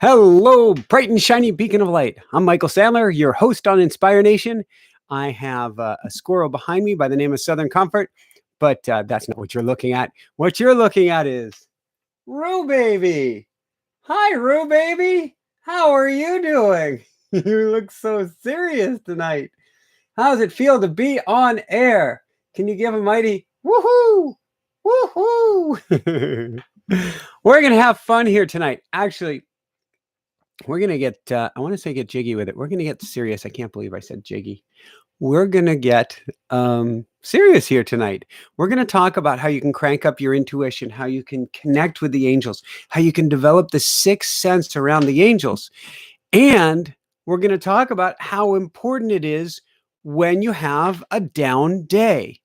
Hello, bright and shiny beacon of light. I'm Michael Sandler, your host on Inspire Nation. I have a squirrel behind me by the name of Southern Comfort, but that's not what you're looking at. What you're looking at is Rue Baby. Hi, Rue Baby. How are you doing? You look so serious tonight. How does it feel to be on air? Can you give a mighty woohoo? Woohoo! We're going to have fun here tonight. Actually, we're going to get, I want to say get jiggy with it. We're going to get serious. I can't believe I said jiggy. We're going to get serious here tonight. We're going to talk about how you can crank up your intuition, how you can connect with the angels, how you can develop the sixth sense around the angels. And we're going to talk about how important it is when you have a down day.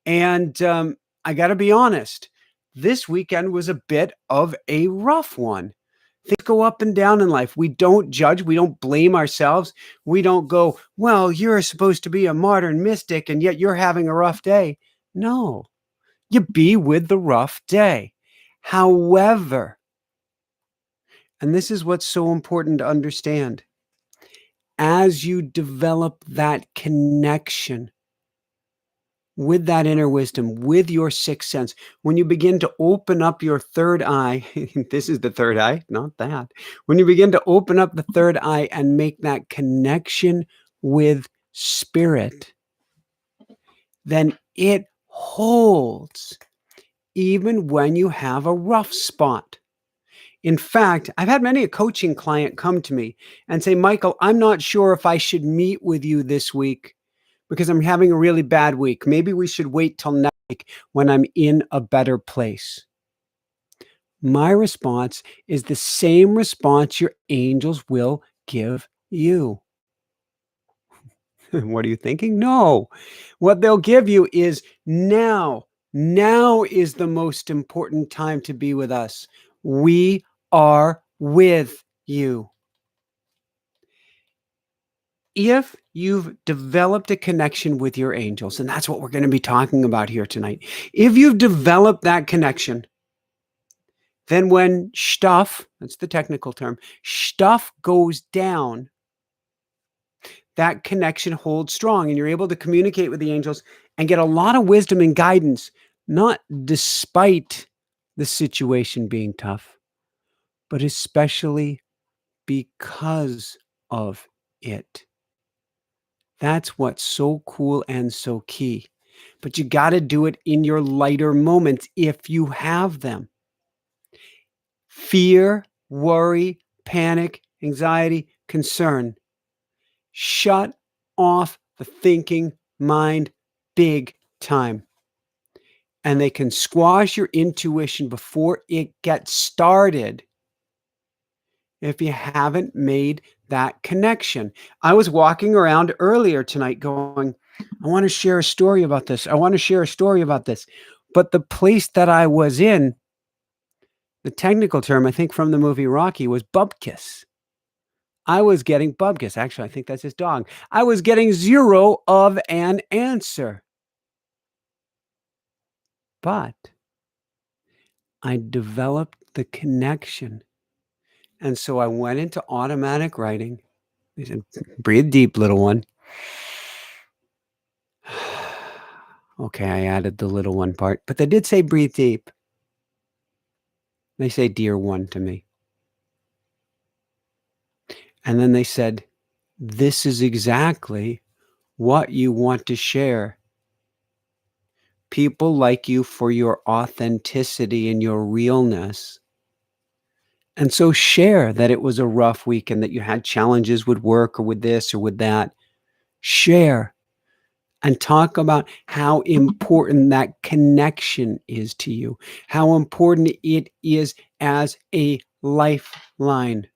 And I got to be honest, this weekend was a bit of a rough one. Things go up and down in life. We don't judge. We don't blame ourselves. We don't go, well, you're supposed to be a modern mystic and yet you're having a rough day. No, you be with the rough day. However, and this is what's so important to understand, as you develop that connection with that inner wisdom, with your sixth sense, when you begin to open up your third eye, this is the third eye, not that. When you begin to open up the third eye and make that connection with spirit, then it holds even when you have a rough spot. In fact, I've had many a coaching client come to me and say, Michael, I'm not sure if I should meet with you this week because I'm having a really bad week. Maybe we should wait till next week when I'm in a better place. My response is the same response your angels will give you. What are you thinking? No. What they'll give you is now. Now is the most important time to be with us. We are with you. If you've developed a connection with your angels, and that's what we're going to be talking about here tonight. If you've developed that connection, then when stuff, that's the technical term, stuff goes down, that connection holds strong and you're able to communicate with the angels and get a lot of wisdom and guidance, not despite the situation being tough, but especially because of it. That's what's so cool and so key. But you got to do it in your lighter moments if you have them. Fear, worry, panic, anxiety, concern. Shut off the thinking mind big time. And they can squash your intuition before it gets started if you haven't made that connection. I was walking around earlier tonight going, I want to share a story about this. I want to share a story about this. But the place that I was in, the technical term, I think from the movie Rocky, was bupkis. I was getting bupkis. Actually, I think that's his dog. I was getting zero of an answer. But I developed the connection. And so I went into automatic writing. They said, breathe deep, little one. Okay, I added the little one part, but they did say breathe deep. They say dear one to me. And then they said, this is exactly what you want to share. People like you for your authenticity and your realness. And so share that it was a rough week and that you had challenges with work or with this or with that. Share and talk about how important that connection is to you, how important it is as a lifeline.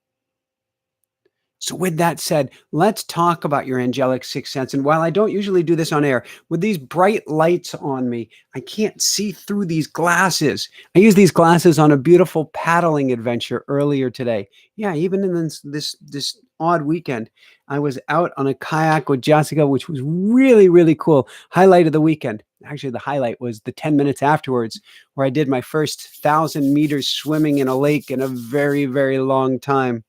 So with that said, let's talk about your angelic sixth sense. And while I don't usually do this on air, with these bright lights on me, I can't see through these glasses. I used these glasses on a beautiful paddling adventure earlier today. Yeah, even in this odd weekend, I was out on a kayak with Jessica, which was really, really cool. Highlight of the weekend. Actually, the highlight was the 10 minutes afterwards, where I did my first 1,000 meters swimming in a lake in a very, very long time.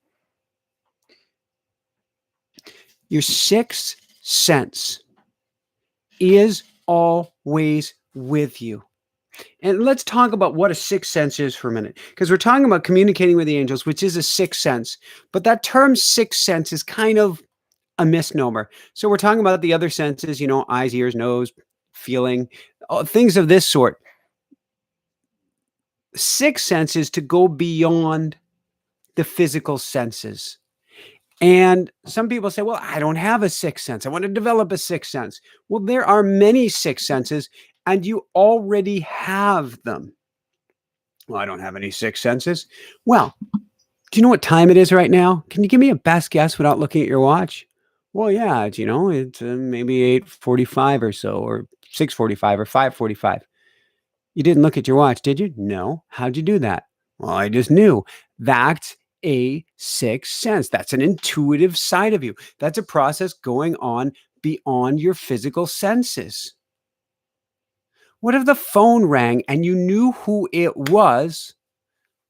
Your sixth sense is always with you. And let's talk about what a sixth sense is for a minute, because we're talking about communicating with the angels, which is a sixth sense. But that term sixth sense is kind of a misnomer. So we're talking about the other senses, eyes, ears, nose, feeling, things of this sort. Sixth sense is to go beyond the physical senses. And some people say, well, I don't have a sixth sense. I want to develop a sixth sense. Well, there are many sixth senses, and you already have them. Well, I don't have any sixth senses. Well, do you know what time it is right now? Can you give me a best guess without looking at your watch? Well, yeah, it's maybe 8:45 or so, or 6:45 or 5:45. You didn't look at your watch, did you? No. How'd you do that? Well, I just knew. That's a sixth sense. That's an intuitive side of you. That's a process going on beyond your physical senses. What if the phone rang and you knew who it was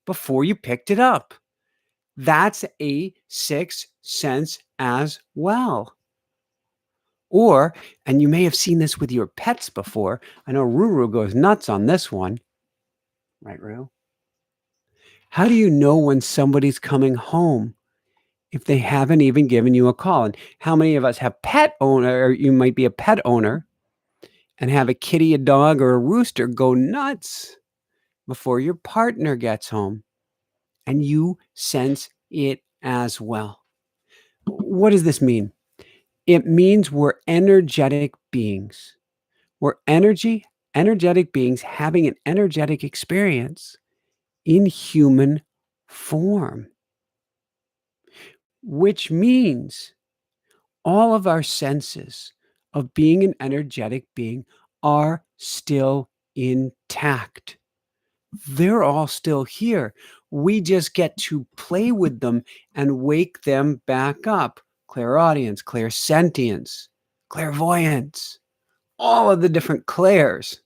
before you picked it up? That's a sixth sense as well. Or, and you may have seen this with your pets before. I know Ruru goes nuts on this one. Right, Ruru? How do you know when somebody's coming home if they haven't even given you a call? And how many of us have pet owner, or you might be a pet owner and have a kitty, a dog, or a rooster go nuts before your partner gets home, and you sense it as well. What does this mean? It means we're energetic beings. We're energetic beings having an energetic experience in human form, which means all of our senses of being an energetic being are still intact. They're all still here. We just get to play with them and wake them back up. Clairaudience, clairsentience, clairvoyance, all of the different clairs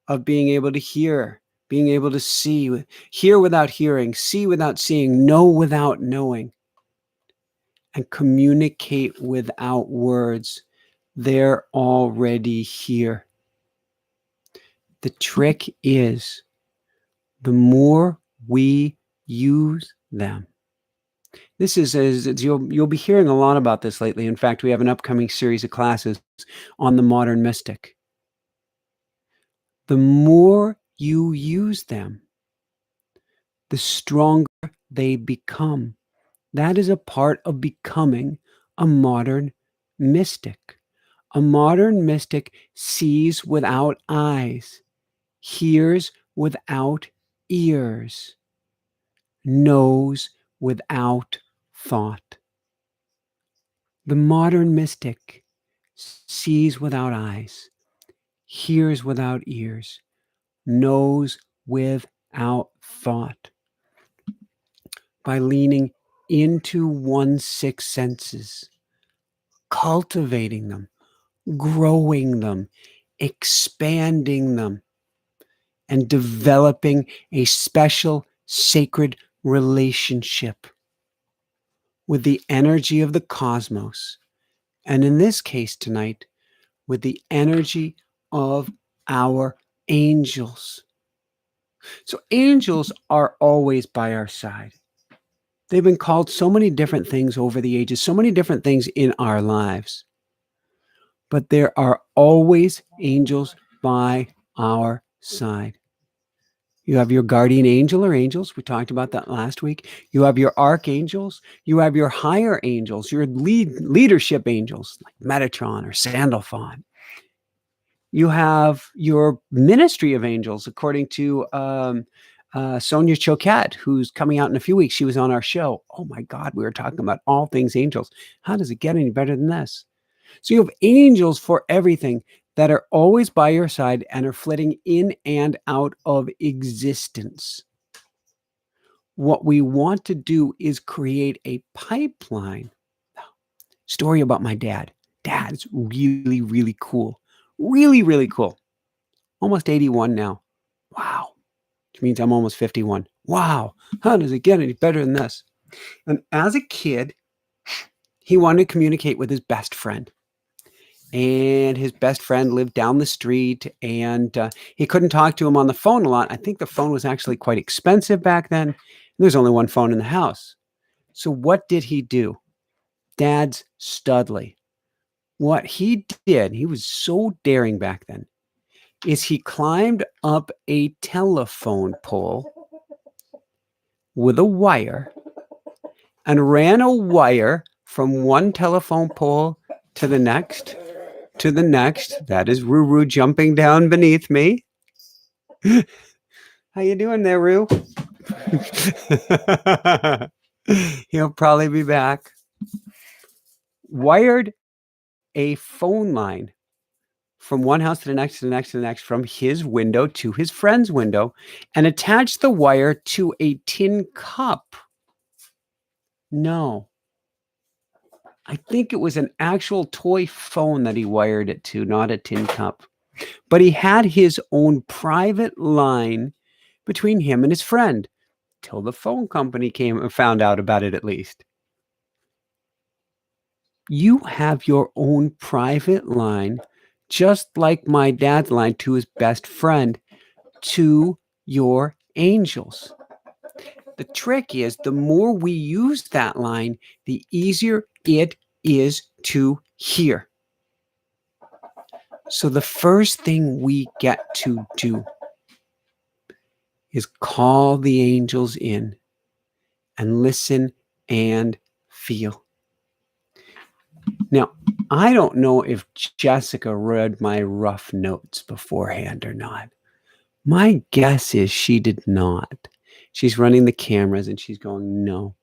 of being able to hear, being able to see, hear without hearing, see without seeing, know without knowing, and communicate without words. They're already here. The trick is the more we use them. This is you'll be hearing a lot about this lately. In fact, we have an upcoming series of classes on the modern mystic. The more you use them, the stronger they become. That is a part of becoming a modern mystic. A modern mystic sees without eyes, hears without ears, knows without thought. The modern mystic sees without eyes, hears without ears, knows without thought. By leaning into one's six senses, cultivating them, growing them, expanding them, and developing a special sacred relationship with the energy of the cosmos. And in this case tonight, with the energy of our angels. So angels are always by our side. They've been called so many different things over the ages, so many different things in our lives. But there are always angels by our side. You have your guardian angel or angels. We talked about that last week. You have your archangels. You have your higher angels, your leadership angels, like Metatron or Sandalphon. You have your ministry of angels, according to Sonia Choquette, who's coming out in a few weeks. She was on our show. Oh my God, we were talking about all things angels. How does it get any better than this? So you have angels for everything that are always by your side and are flitting in and out of existence. What we want to do is create a pipeline. Story about my dad. Dad is really, really cool. Really, really cool. Almost 81 now. Wow. Which means I'm almost 51. Wow. How does it get any better than this? And as a kid, He wanted to communicate with his best friend. And his best friend lived down the street, and he couldn't talk to him on the phone a lot. I think the phone was actually quite expensive back then. There's only one phone in the house. So what did he do? Dad's Studley. What he did, he was so daring back then, is he climbed up a telephone pole with a wire and ran a wire from one telephone pole to the next, to the next. That is Ruru jumping down beneath me. How you doing there, Roo? He'll probably be back. Wired a phone line from one house to the next, to the next, to the next, from his window to his friend's window, and attached the wire to a tin cup. No. I think it was an actual toy phone that he wired it to, not a tin cup. But he had his own private line between him and his friend, till the phone company came and found out about it at least. You have your own private line, just like my dad's line to his best friend, to your angels. The trick is, the more we use that line, the easier it is to hear. So the first thing we get to do is call the angels in and listen and feel. Now, I don't know if Jessica read my rough notes beforehand or not. My guess is she did not. She's running the cameras and she's going, no.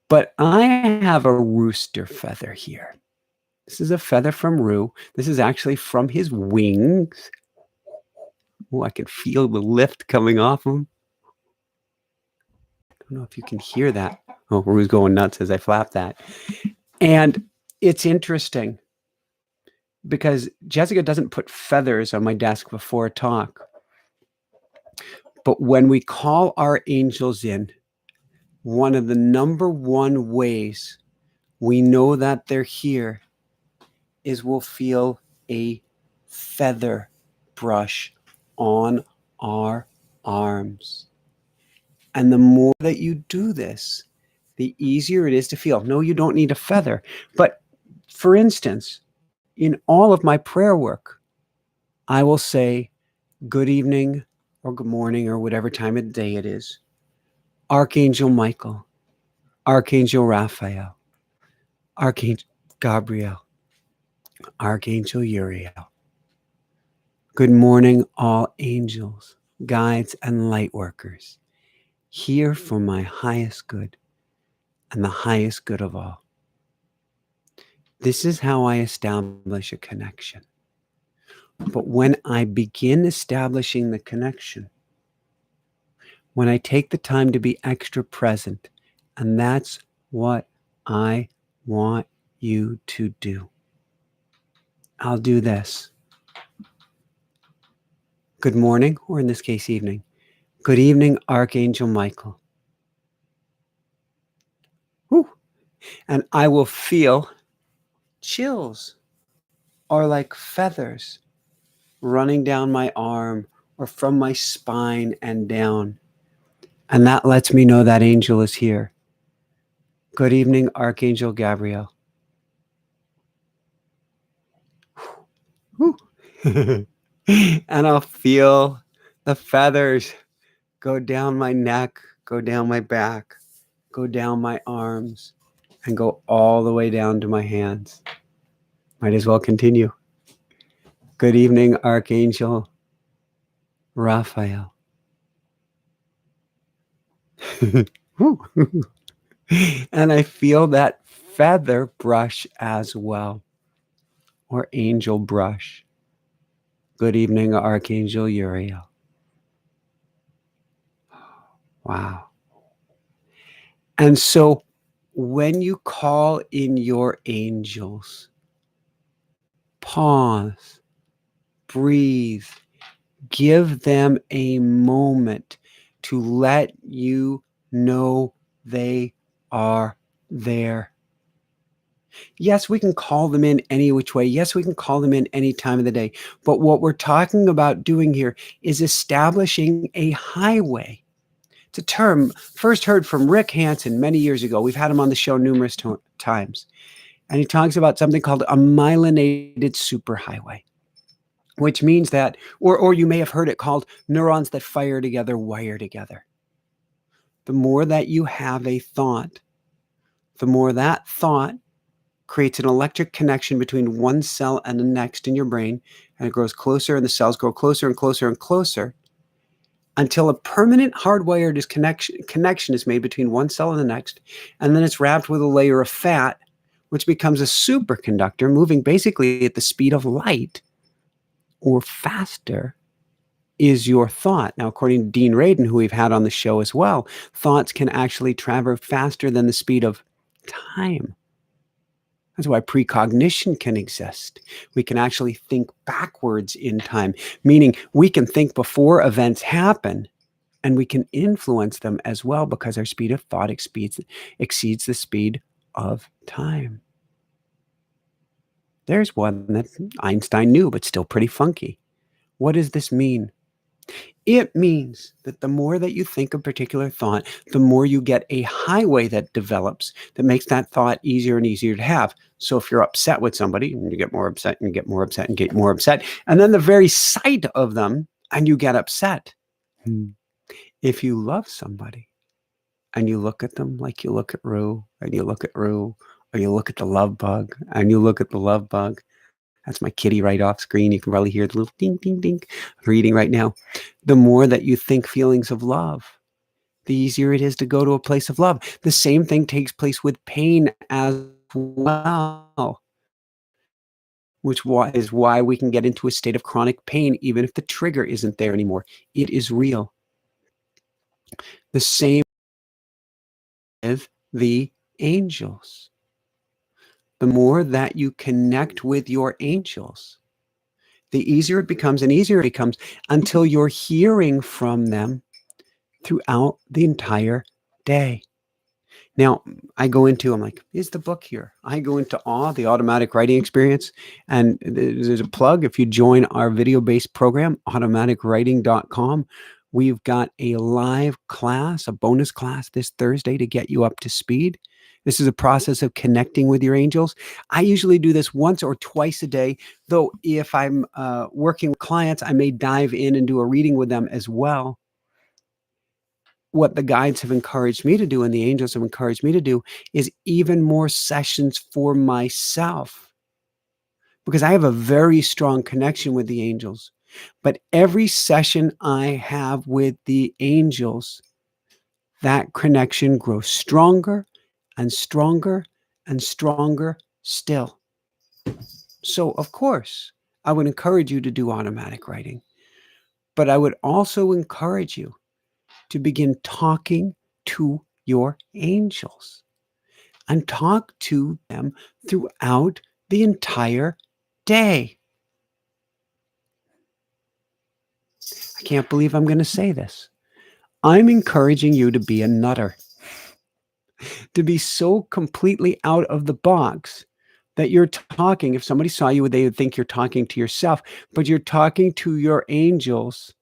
But I have a rooster feather here. This is a feather from Roo. This is actually from his wings. Oh, I can feel the lift coming off him. I don't know if you can hear that. Oh, Roo's going nuts as I flap that. And it's interesting because Jessica doesn't put feathers on my desk before a talk. But when we call our angels in, one of the number one ways we know that they're here is we'll feel a feather brush on our arms. And the more that you do this, the easier it is to feel. No, you don't need a feather. But for instance, in all of my prayer work, I will say good evening or good morning or whatever time of the day it is. Archangel Michael, Archangel Raphael, Archangel Gabriel, Archangel Uriel. Good morning, all angels, guides, and light workers, here for my highest good and the highest good of all. This is how I establish a connection. But when I begin establishing the connection, when I take the time to be extra present, and that's what I want you to do, I'll do this. Good morning, or in this case, evening. Good evening, Archangel Michael. Whew. And I will feel chills or like feathers running down my arm or from my spine and down. And that lets me know that angel is here. Good evening, Archangel Gabriel. And I'll feel the feathers go down my neck, go down my back, go down my arms, and go all the way down to my hands. Might as well continue. Good evening, Archangel Raphael. And I feel that feather brush as well, or angel brush. Good evening, Archangel Uriel. Wow. And so when you call in your angels, pause, breathe, give them a moment to let you know they are there. Yes, we can call them in any which way. Yes, we can call them in any time of the day. But what we're talking about doing here is establishing a highway. It's a term first heard from Rick Hansen many years ago. We've had him on the show numerous times. And he talks about something called a myelinated superhighway, which means that, or you may have heard it called neurons that fire together, wire together. The more that you have a thought, the more that thought creates an electric connection between one cell and the next in your brain, and it grows closer, and the cells grow closer and closer and closer until a permanent hardwired connection is made between one cell and the next, and then it's wrapped with a layer of fat, which becomes a superconductor moving basically at the speed of light or faster is your thought. Now, according to Dean Radin, who we've had on the show as well, thoughts can actually travel faster than the speed of time. That's why precognition can exist. We can actually think backwards in time, meaning we can think before events happen and we can influence them as well because our speed of thought exceeds the speed of time. There's one that Einstein knew, but still pretty funky. What does this mean? It means that the more that you think a particular thought, the more you get a highway that develops that makes that thought easier and easier to have. So if you're upset with somebody, you get more upset and you get more upset and get more upset, and then the very sight of them, and you get upset. If you love somebody and you look at them like you look at Rue, and you look at Rue, or you look at the love bug, and you look at the love bug, that's my kitty right off screen. You can probably hear the little ding, ding, ding reading right now. The more that you think feelings of love, the easier it is to go to a place of love. The same thing takes place with pain as well, which is why we can get into a state of chronic pain even if the trigger isn't there anymore. It is real. The same with the angels. The more that you connect with your angels, the easier it becomes and easier it becomes until you're hearing from them throughout the entire day. Now, I'm like, is the book here? I go into the automatic writing experience, and there's a plug. If you join our video-based program, automaticwriting.com, we've got a live class, a bonus class this Thursday to get you up to speed. This is a process of connecting with your angels. I usually do this once or twice a day, though if I'm working with clients, I may dive in and do a reading with them as well. What the guides have encouraged me to do and the angels have encouraged me to do is even more sessions for myself, because I have a very strong connection with the angels. But every session I have with the angels, that connection grows stronger and stronger and stronger still. So, of course, I would encourage you to do automatic writing, but I would also encourage you to begin talking to your angels and talk to them throughout the entire day. I can't believe I'm going to say this. I'm encouraging you to be a nutter, to be so completely out of the box that you're talking. If somebody saw you, they would think you're talking to yourself, but you're talking to your angels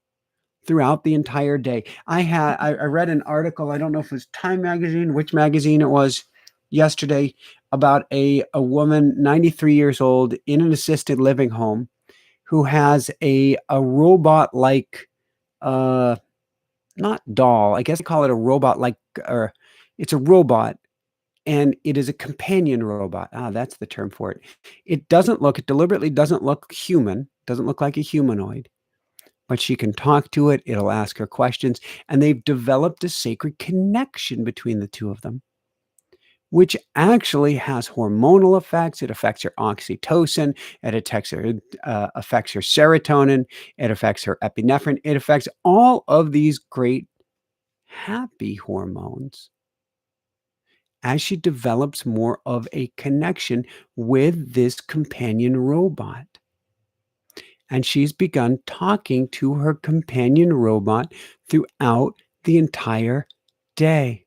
throughout the entire day. I read an article, I don't know if it was Time Magazine, which magazine it was, yesterday, about a woman, 93 years old, in an assisted living home who has a robot-like, not doll, I guess they call it a robot-like, or it's a robot, and it is a companion robot. That's the term for it. It deliberately doesn't look human, doesn't look like a humanoid, but she can talk to it. It'll ask her questions. And they've developed a sacred connection between the two of them, which actually has hormonal effects. It affects her oxytocin. It affects her serotonin. It affects her epinephrine. It affects all of these great happy hormones as she develops more of a connection with this companion robot. And she's begun talking to her companion robot throughout the entire day.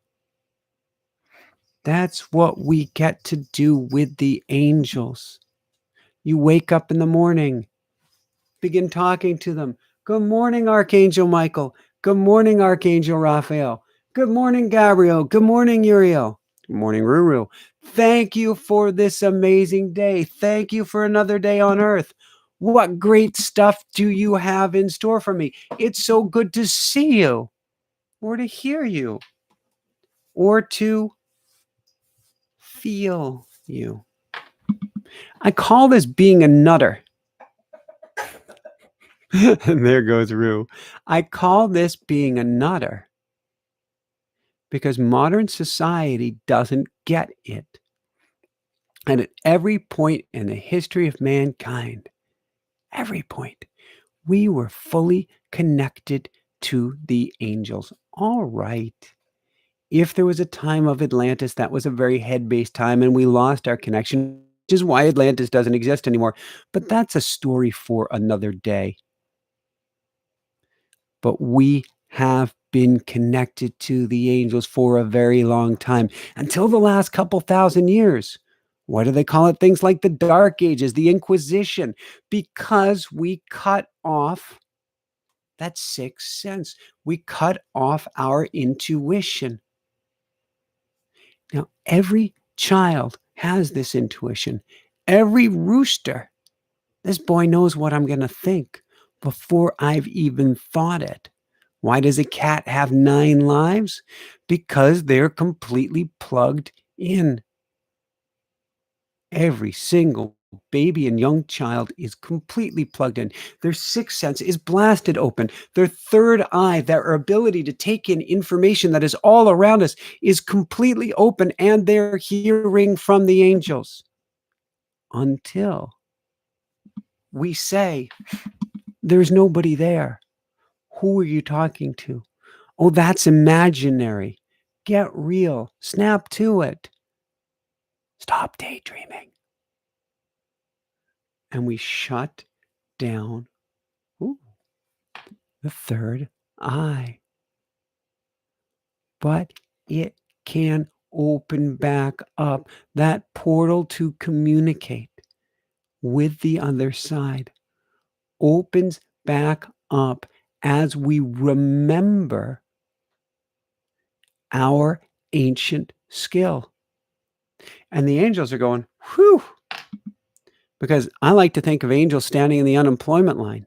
That's what we get to do with the angels. You wake up in the morning, begin talking to them. Good morning, Archangel Michael. Good morning, Archangel Raphael. Good morning, Gabriel. Good morning, Uriel. Good morning, Ruru. Thank you for this amazing day. Thank you for another day on earth. What great stuff do you have in store for me? It's so good to see you, or to hear you, or to feel you. I call this being a nutter. And there goes Rue. I call this being a nutter because modern society doesn't get it. And at every point in the history of mankind, every point, we were fully connected to the angels. All right. If there was a time of Atlantis, that was a very head-based time, and we lost our connection, which is why Atlantis doesn't exist anymore. But that's a story for another day. But we have been connected to the angels for a very long time, until the last couple thousand years. Why do they call it things like the Dark Ages, the Inquisition? Because we cut off that sixth sense. We cut off our intuition. Now, every child has this intuition. Every rooster, this boy knows what I'm going to think before I've even thought it. Why does a cat have 9 lives? Because they're completely plugged in. Every single baby and young child is completely plugged in. Their sixth sense is blasted open. Their third eye, their ability to take in information that is all around us, is completely open, and they're hearing from the angels. Until we say, there's nobody there. Who are you talking to? Oh, that's imaginary. Get real. Snap to it. Stop daydreaming. And we shut down the third eye. But it can open back up. That portal to communicate with the other side opens back up as we remember our ancient skill. And the angels are going, whew, because I like to think of angels standing in the unemployment line.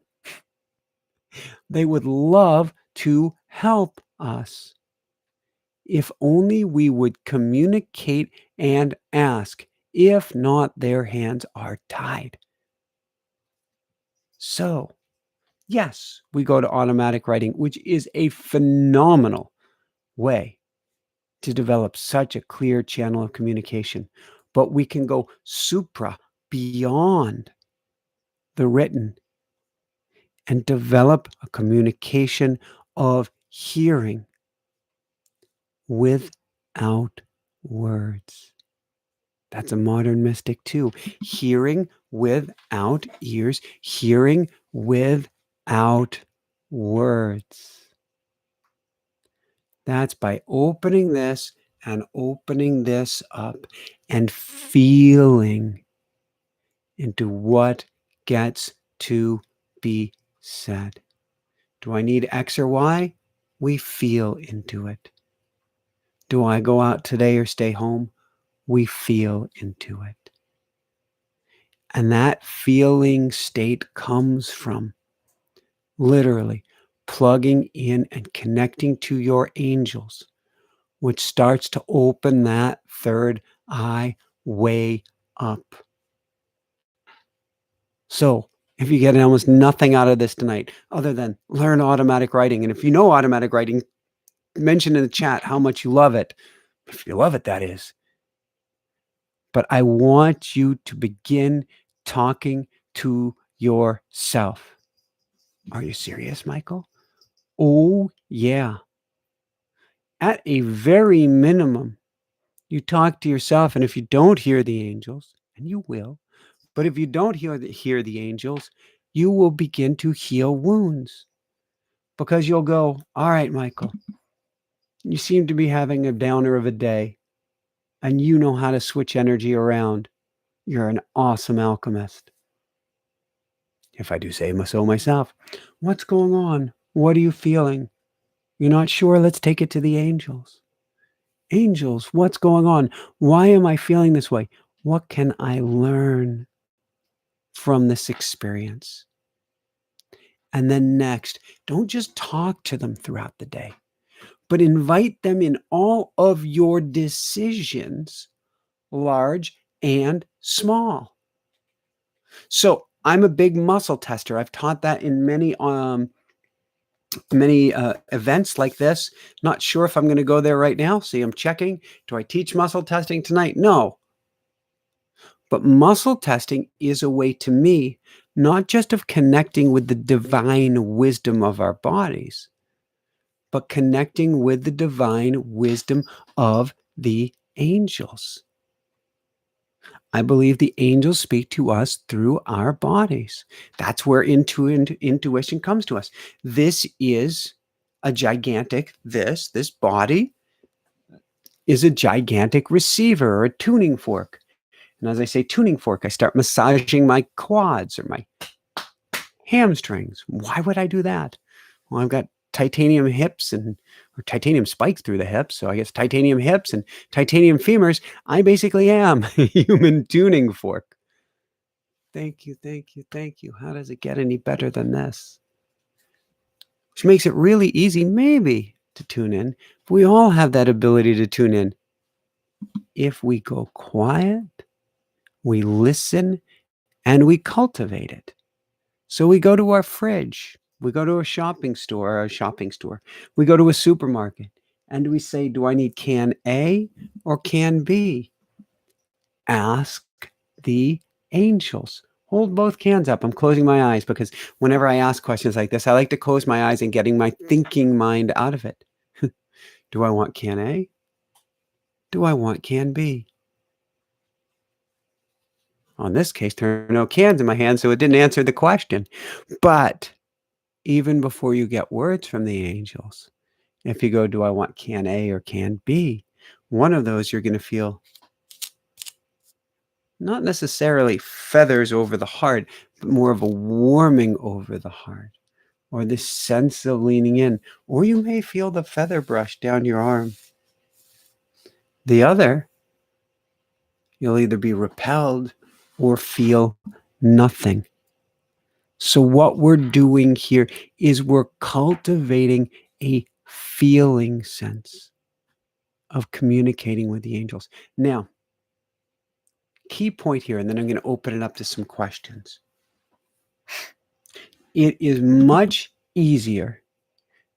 They would love to help us. If only we would communicate and ask. If not, their hands are tied. So, yes, we go to automatic writing, which is a phenomenal way to develop such a clear channel of communication. But we can go supra, beyond the written, and develop a communication of hearing without words. That's a modern mystic too. Hearing without ears, hearing without words. That's by opening this and opening this up and feeling into what gets to be said. Do I need X or Y? We feel into it. Do I go out today or stay home? We feel into it. And that feeling state comes from literally plugging in and connecting to your angels, which starts to open that third eye way up. So if you get almost nothing out of this tonight, other than learn automatic writing, and if you know automatic writing, mention in the chat how much you love it. If you love it, that is. But I want you to begin talking to yourself. Are you serious, Michael? Oh, yeah. At a very minimum, you talk to yourself, and if you don't hear the angels, and you will, but if you don't hear the angels, you will begin to heal wounds. Because you'll go, all right, Michael, you seem to be having a downer of a day. and you know how to switch energy around, you're an awesome alchemist. If I do say so myself. What's going on? What are you feeling? You're not sure? Let's take it to the angels. Angels, what's going on? Why am I feeling this way? What can I learn from this experience? And then next, don't just talk to them throughout the day, but invite them in all of your decisions, large and small. So I'm a big muscle tester. I've taught that in many events like this. Not sure if I'm going to go there right now. See, I'm checking. Do I teach muscle testing tonight? No. But muscle testing is a way to me, not just of connecting with the divine wisdom of our bodies, but connecting with the divine wisdom of the angels. I believe the angels speak to us through our bodies. That's where intuition comes to us. This is a gigantic, this body is a gigantic receiver or a tuning fork. And as I say tuning fork, I start massaging my quads or my hamstrings. Why would I do that? Well, I've got titanium hips or titanium spikes through the hips. So I guess titanium hips and titanium femurs. I basically am a human tuning fork. Thank you, thank you, thank you. How does it get any better than this? Which makes it really easy, maybe, to tune in. But we all have that ability to tune in. If we go quiet, we listen, and we cultivate it. So we go to our fridge. We go to a shopping store. We go to a supermarket. And we say, do I need can A or can B? Ask the angels. Hold both cans up. I'm closing my eyes because whenever I ask questions like this, I like to close my eyes and getting my thinking mind out of it. Do I want can A? Do I want can B? On this case, there are no cans in my hand, so it didn't answer the question. But even before you get words from the angels, if you go, do I want can A or can B? One of those you're going to feel not necessarily feathers over the heart, but more of a warming over the heart, or this sense of leaning in, or you may feel the feather brush down your arm. The other, you'll either be repelled or feel nothing. So what we're doing here is we're cultivating a feeling sense of communicating with the angels. Now, key point here, and then I'm going to open it up to some questions. It is much easier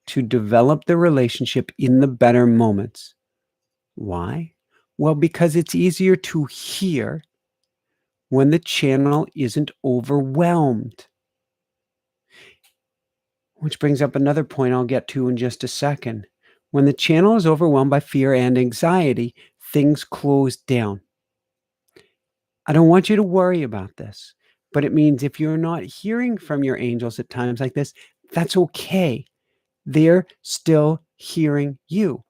to develop the relationship in the better moments. Why? Well, because it's easier to hear when the channel isn't overwhelmed. Which brings up another point I'll get to in just a second. When the channel is overwhelmed by fear and anxiety, things close down. I don't want you to worry about this, but it means if you're not hearing from your angels at times like this, that's okay. They're still hearing you.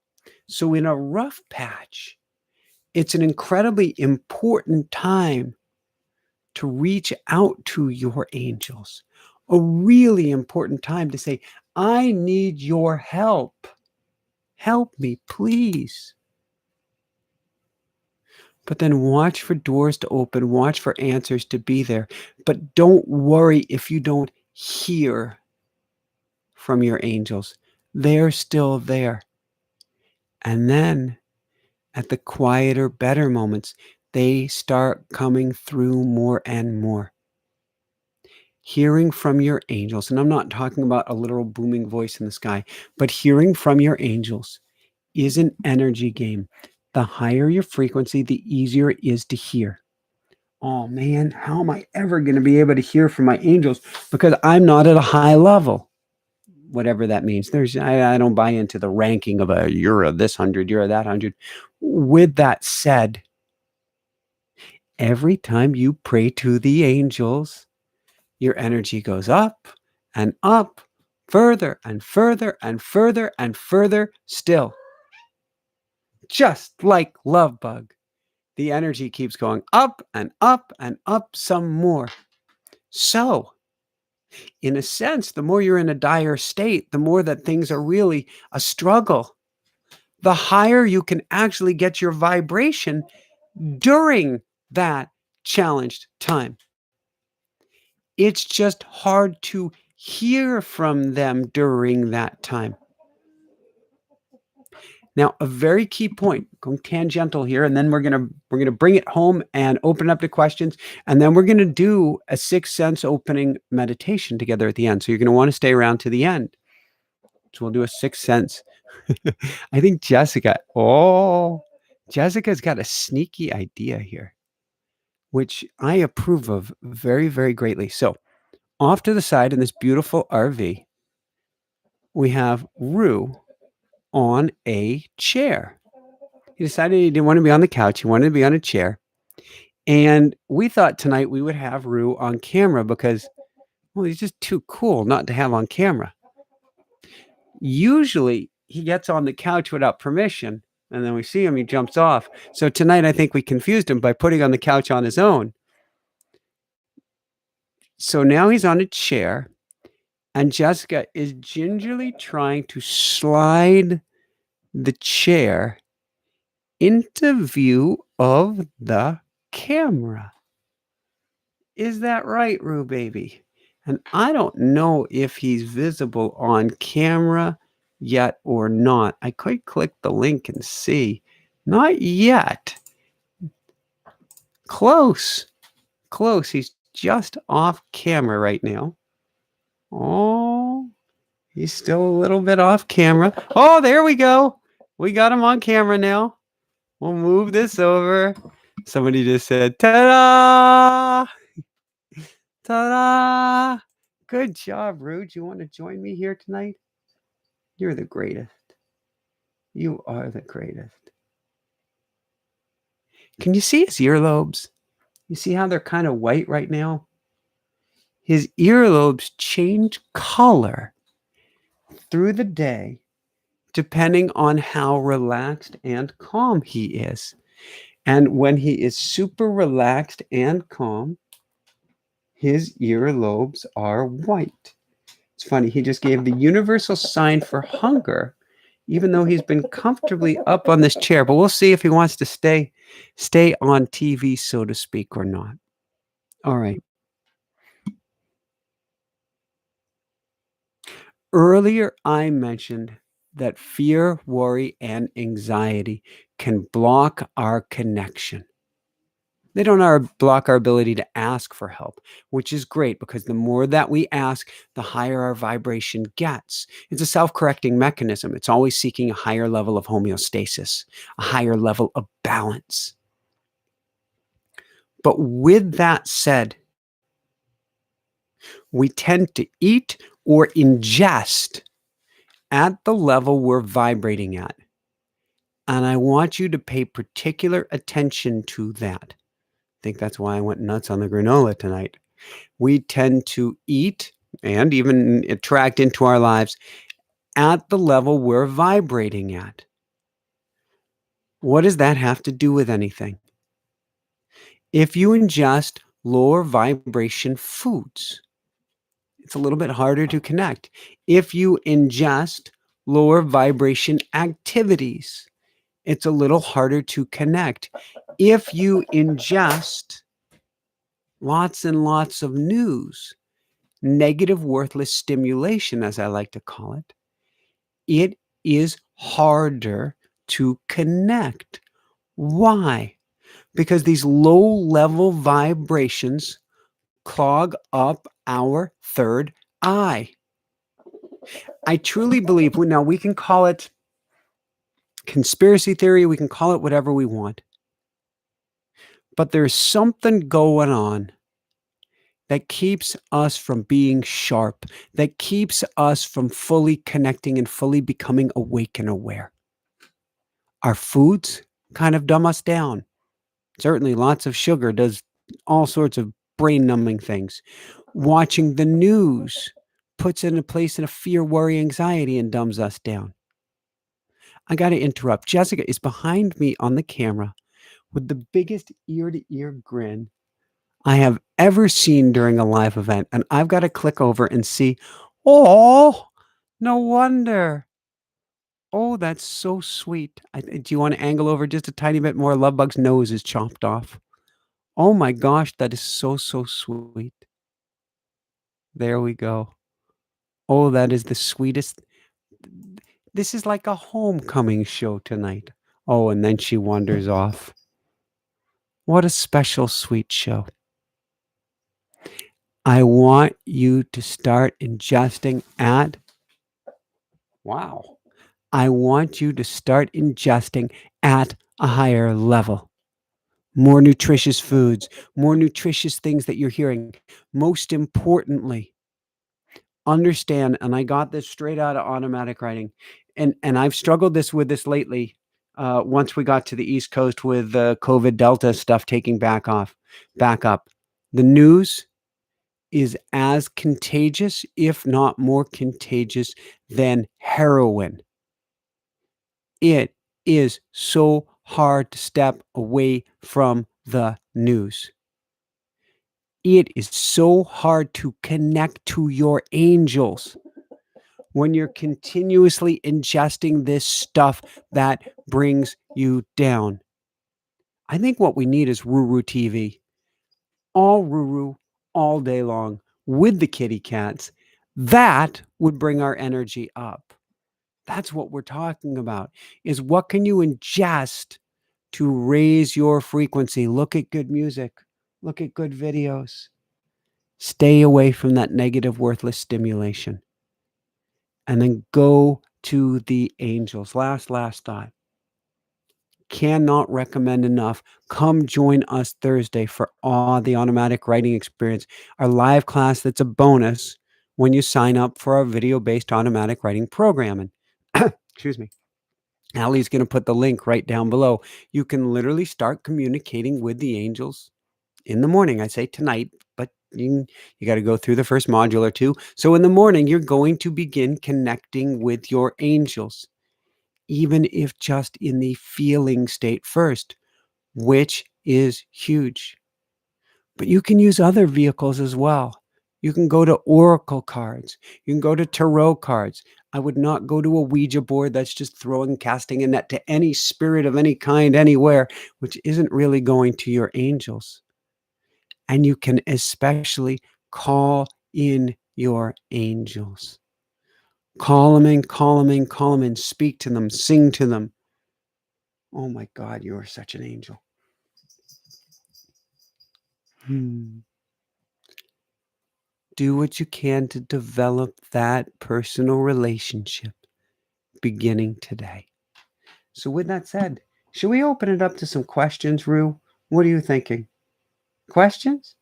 So in a rough patch, it's an incredibly important time to reach out to your angels. A really important time to say, I need your help. Help me, please. But then watch for doors to open, watch for answers to be there. But don't worry if you don't hear from your angels. They're still there. And then at the quieter, better moments, they start coming through more and more. Hearing from your angels, and I'm not talking about a literal booming voice in the sky, but hearing from your angels is an energy game. The higher your frequency, the easier it is to hear. Oh man, how am I ever going to be able to hear from my angels? Because I'm not at a high level. Whatever that means. I don't buy into the ranking of you're a this 100, you're a that 100. With that said, every time you pray to the angels, your energy goes up and up, further and further and further and further still. Just like Love Bug. the energy keeps going up and up and up some more. So, in a sense, the more you're in a dire state, the more that things are really a struggle, the higher you can actually get your vibration during that challenged time. It's just hard to hear from them during that time. Now, a very key point, going tangential here, and then we're gonna bring it home and open up to questions, and then we're gonna do a sixth sense opening meditation together at the end. So you're gonna want to stay around to the end. So we'll do a sixth sense. I think Jessica's got a sneaky idea here, which I approve of very, very greatly. So off to the side in this beautiful RV, we have Rue on a chair. He decided he didn't want to be on the couch. He wanted to be on a chair. And we thought tonight we would have Rue on camera because, well, he's just too cool not to have on camera. Usually he gets on the couch without permission, and then we see him, he jumps off. So tonight I think we confused him by putting on the couch on his own. So now he's on a chair, and Jessica is gingerly trying to slide the chair into view of the camera. Is that right, Rue baby? And I don't know if he's visible on camera yet or not. I could click the link and see. Not yet. Close. Close. He's just off camera right now. Oh, he's still a little bit off camera. Oh, there we go. We got him on camera now. We'll move this over. Somebody just said, ta-da! Ta-da! Good job, Rue. Do you want to join me here tonight? You're the greatest. You are the greatest. Can you see his earlobes? You see how they're kind of white right now? His earlobes change color through the day depending on how relaxed and calm he is. And when he is super relaxed and calm, his earlobes are white. It's funny, he just gave the universal sign for hunger, even though he's been comfortably up on this chair. But we'll see if he wants to stay on TV, so to speak, or not. All right. Earlier, I mentioned that fear, worry, and anxiety can block our connection. They don't block our ability to ask for help, which is great because the more that we ask, the higher our vibration gets. It's a self-correcting mechanism. It's always seeking a higher level of homeostasis, a higher level of balance. But with that said, we tend to eat or ingest at the level we're vibrating at. And I want you to pay particular attention to that. I think that's why I went nuts on the granola tonight. We tend to eat and even attract into our lives at the level we're vibrating at. What does that have to do with anything? If you ingest lower vibration foods, it's a little bit harder to connect. If you ingest lower vibration activities, it's a little harder to connect. If you ingest lots and lots of news, negative, worthless stimulation, as I like to call it, it is harder to connect. Why? Because these low-level vibrations clog up our third eye. I truly believe, now we can call it conspiracy theory, we can call it whatever we want, but there's something going on that keeps us from being sharp, that keeps us from fully connecting and fully becoming awake and aware. Our foods kind of dumb us down. Certainly lots of sugar does all sorts of brain-numbing things. Watching the news puts in a place in a fear, worry, anxiety, and dumbs us down. I got to interrupt. Jessica is behind me on the camera with the biggest ear-to-ear grin I have ever seen during a live event, and I've got to click over and see, oh, no wonder. Oh, that's so sweet. Do you want to angle over just a tiny bit more? Lovebug's nose is chopped off. Oh my gosh, that is so, so sweet. There we go. Oh, that is the sweetest. This is like a homecoming show tonight. Oh, and then she wanders off. What a special, sweet show. I want you to start ingesting at, wow. I want you to start ingesting at a higher level. More nutritious foods, more nutritious things that you're hearing. Most importantly, understand, and I got this straight out of automatic writing, and I've struggled with this lately. Once we got to the East Coast with the COVID Delta stuff taking back up, the news is as contagious, if not more contagious, than heroin. It is so hard to step away from the news. It is so hard to connect to your angels when you're continuously ingesting this stuff that brings you down. I think what we need is Ruru TV. All Ruru, all day long, with the kitty cats. That would bring our energy up. That's what we're talking about, is what can you ingest to raise your frequency? Look at good music. Look at good videos. Stay away from that negative, worthless stimulation. And then go to the angels. Last thought. Cannot recommend enough. Come join us Thursday for the automatic writing experience, our live class that's a bonus when you sign up for our video-based automatic writing program. And excuse me. Allie's going to put the link right down below. You can literally start communicating with the angels in the morning. I say tonight, but you got to go through the first module or two. So in the morning, you're going to begin connecting with your angels, even if just in the feeling state first, which is huge. But you can use other vehicles as well. You can go to oracle cards. You can go to tarot cards. I would not go to a Ouija board that's just casting a net to any spirit of any kind anywhere, which isn't really going to your angels. And you can especially call in your angels. Call them in, call them in, call them in, speak to them, sing to them. Oh my God, you are such an angel. Do what you can to develop that personal relationship beginning today. So with that said, should we open it up to some questions, Rue? What are you thinking? Questions?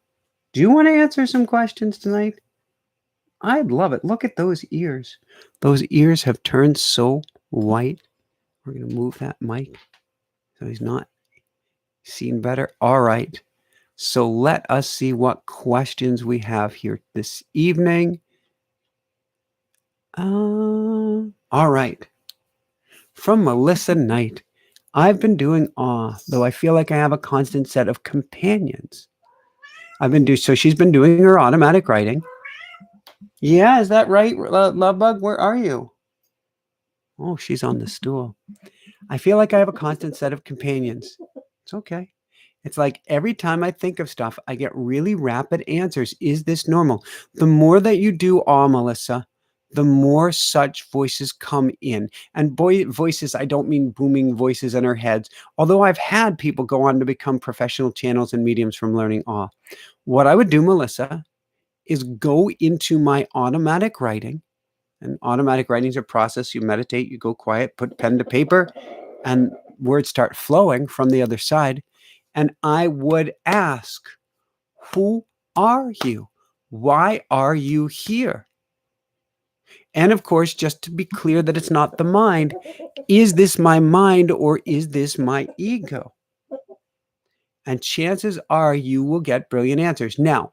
Do you want to answer some questions tonight? I'd love it. Look at those ears. Those ears have turned so white. We're going to move that mic so he's not seen better. All right. So let us see what questions we have here this evening. All right. From Melissa Knight. I've been doing awe, though I feel like I have a constant set of companions. So she's been doing her automatic writing. Yeah, is that right, Lovebug? Where are you? Oh, she's on the stool. I feel like I have a constant set of companions. It's okay. It's like every time I think of stuff, I get really rapid answers. Is this normal? The more that you do Melissa, the more such voices come in. And voices, I don't mean booming voices in our heads, although I've had people go on to become professional channels and mediums from learning awe. What I would do, Melissa, is go into my automatic writing. And automatic writing is a process. You meditate, you go quiet, put pen to paper, and words start flowing from the other side. And I would ask, who are you? Why are you here? And of course, just to be clear that it's not the mind, is this my mind or is this my ego? And chances are you will get brilliant answers. Now,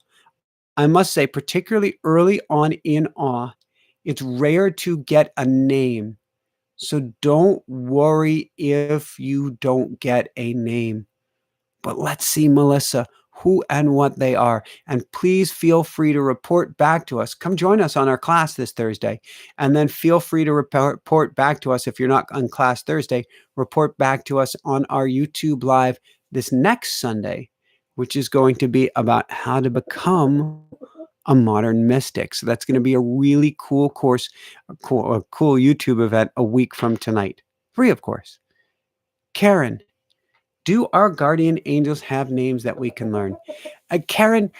I must say, particularly early on in awe, it's rare to get a name. So don't worry if you don't get a name. But let's see, Melissa, who and what they are. And please feel free to report back to us. Come join us on our class this Thursday. And then feel free to report back to us if you're not on class Thursday. Report back to us on our YouTube Live this next Sunday, which is going to be about how to become a modern mystic. So that's going to be a really cool course, a cool YouTube event a week from tonight. Free, of course. Karen, do our guardian angels have names that we can learn? Karen,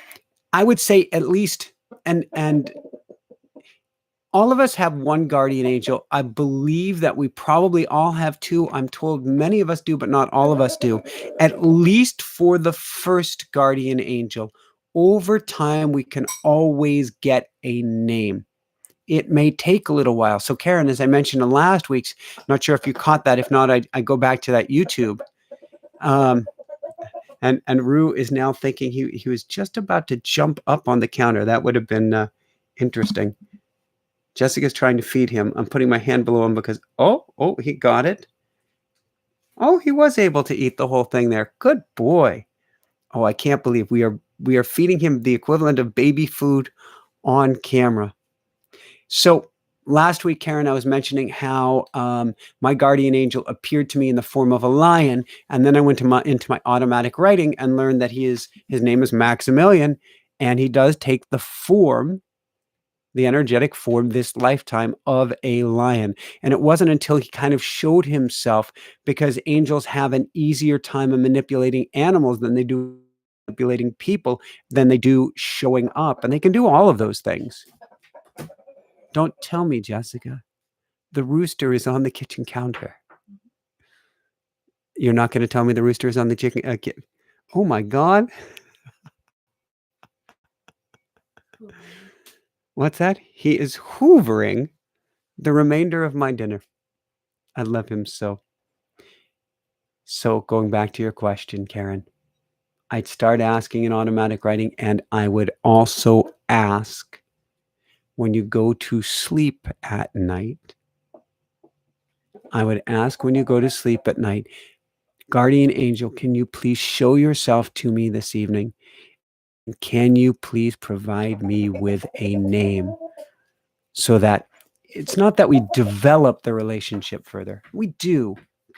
I would say at least, and all of us have one guardian angel. I believe that we probably all have two. I'm told many of us do, but not all of us do. At least for the first guardian angel, over time, we can always get a name. It may take a little while. So Karen, as I mentioned in last week's, not sure if you caught that. If not, I go back to that YouTube. And Rue is now thinking he was just about to jump up on the counter. That would have been interesting. Jessica's trying to feed him. I'm putting my hand below him because, oh, he got it. Oh, he was able to eat the whole thing there. Good boy. Oh, I can't believe we are feeding him the equivalent of baby food on camera. So last week, Karen, I was mentioning how my guardian angel appeared to me in the form of a lion, and then I went into my automatic writing and learned that his name is Maximilian, and he does take the form, the energetic form, this lifetime of a lion. And it wasn't until he kind of showed himself, because angels have an easier time of manipulating animals than they do manipulating people, than they do showing up, and they can do all of those things. Don't tell me, Jessica. The rooster is on the kitchen counter. You're not going to tell me the rooster is on the chicken? Oh my God. What's that? He is hoovering the remainder of my dinner. I love him so. So going back to your question, Karen, I'd start asking in automatic writing, and I would also ask when you go to sleep at night. I would ask when you go to sleep at night, guardian angel, can you please show yourself to me this evening? Can you please provide me with a name, so that it's not that we develop the relationship further. We do,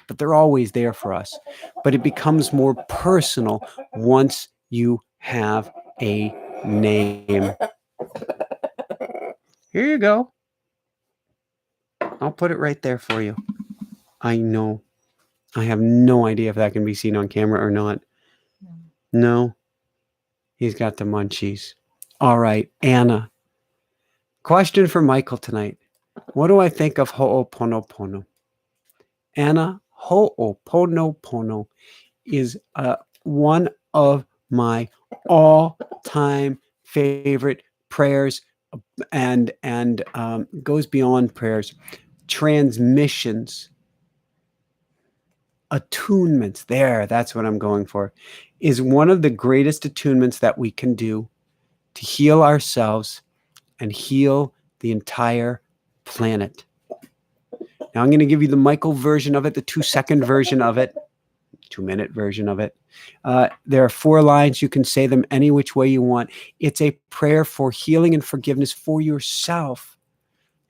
but they're always there for us. But it becomes more personal once you have a name. Here you go. I'll put it right there for you. I know. I have no idea if that can be seen on camera or not. No. He's got the munchies. All right, Anna. Question for Michael tonight. What do I think of Ho'oponopono? Anna, Ho'oponopono is one of my all-time favorite prayers, and goes beyond prayers. Transmissions, attunements, that's what I'm going for, is one of the greatest attunements that we can do to heal ourselves and heal the entire planet. Now I'm going to give you the Michael version of it, the 2-second version of it, 2-minute version of it. There are 4 lines. You can say them any which way you want. It's a prayer for healing and forgiveness for yourself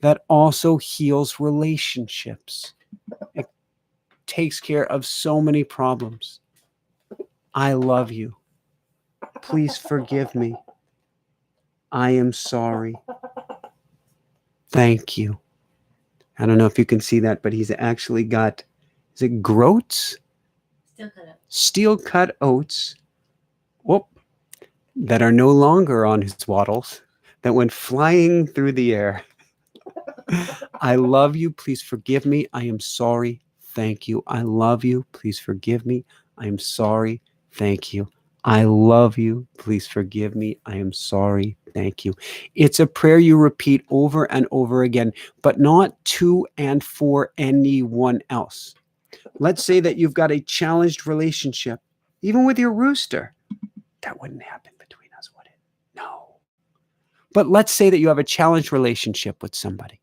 that also heals relationships. It takes care of so many problems. I love you. Please forgive me. I am sorry. Thank you. I don't know if you can see that, but he's actually got, is it groats? Steel cut oats. Whoop. That are no longer on his wattles, that went flying through the air. I love you. Please forgive me. I am sorry. Thank you. I love you. Please forgive me. I am sorry. Thank you. I love you. Please forgive me. I am sorry. Thank you. It's a prayer you repeat over and over again, but not to and for anyone else. Let's say that you've got a challenged relationship, even with your rooster. That wouldn't happen between us, would it? No. But let's say that you have a challenged relationship with somebody.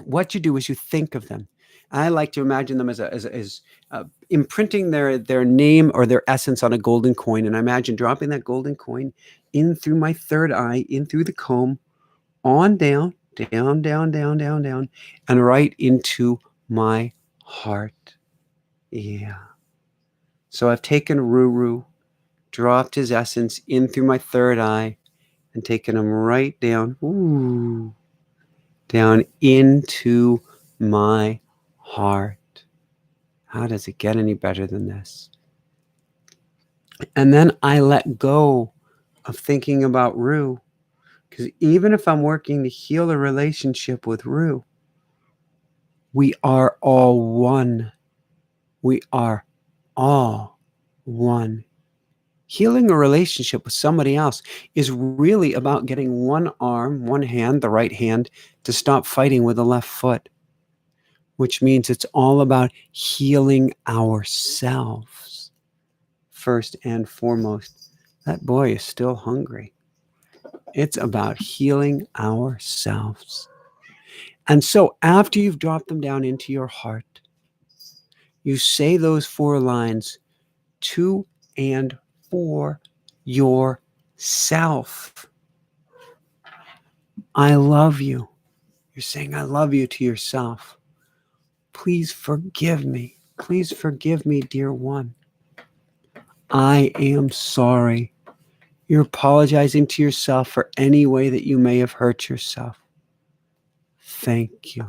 What you do is you think of them I like to imagine them as imprinting their name or their essence on a golden coin, and I imagine dropping that golden coin in through my third eye, in through the comb, on down, down, down, down, down, down, and right into my heart. Yeah. So I've taken Ruru, dropped his essence in through my third eye, and taken him right down, down into my heart. How does it get any better than this? And then I let go of thinking about Rue, because even if I'm working to heal a relationship with Rue, we are all one. We are all one. Healing a relationship with somebody else is really about getting one arm, one hand, the right hand, to stop fighting with the left foot, which means it's all about healing ourselves first and foremost. That boy is still hungry. It's about healing ourselves. And so after you've dropped them down into your heart, you say those 4 lines to and for yourself. I love you. You're saying, I love you to yourself. Please forgive me. Please forgive me, dear one. I am sorry. You're apologizing to yourself for any way that you may have hurt yourself. Thank you.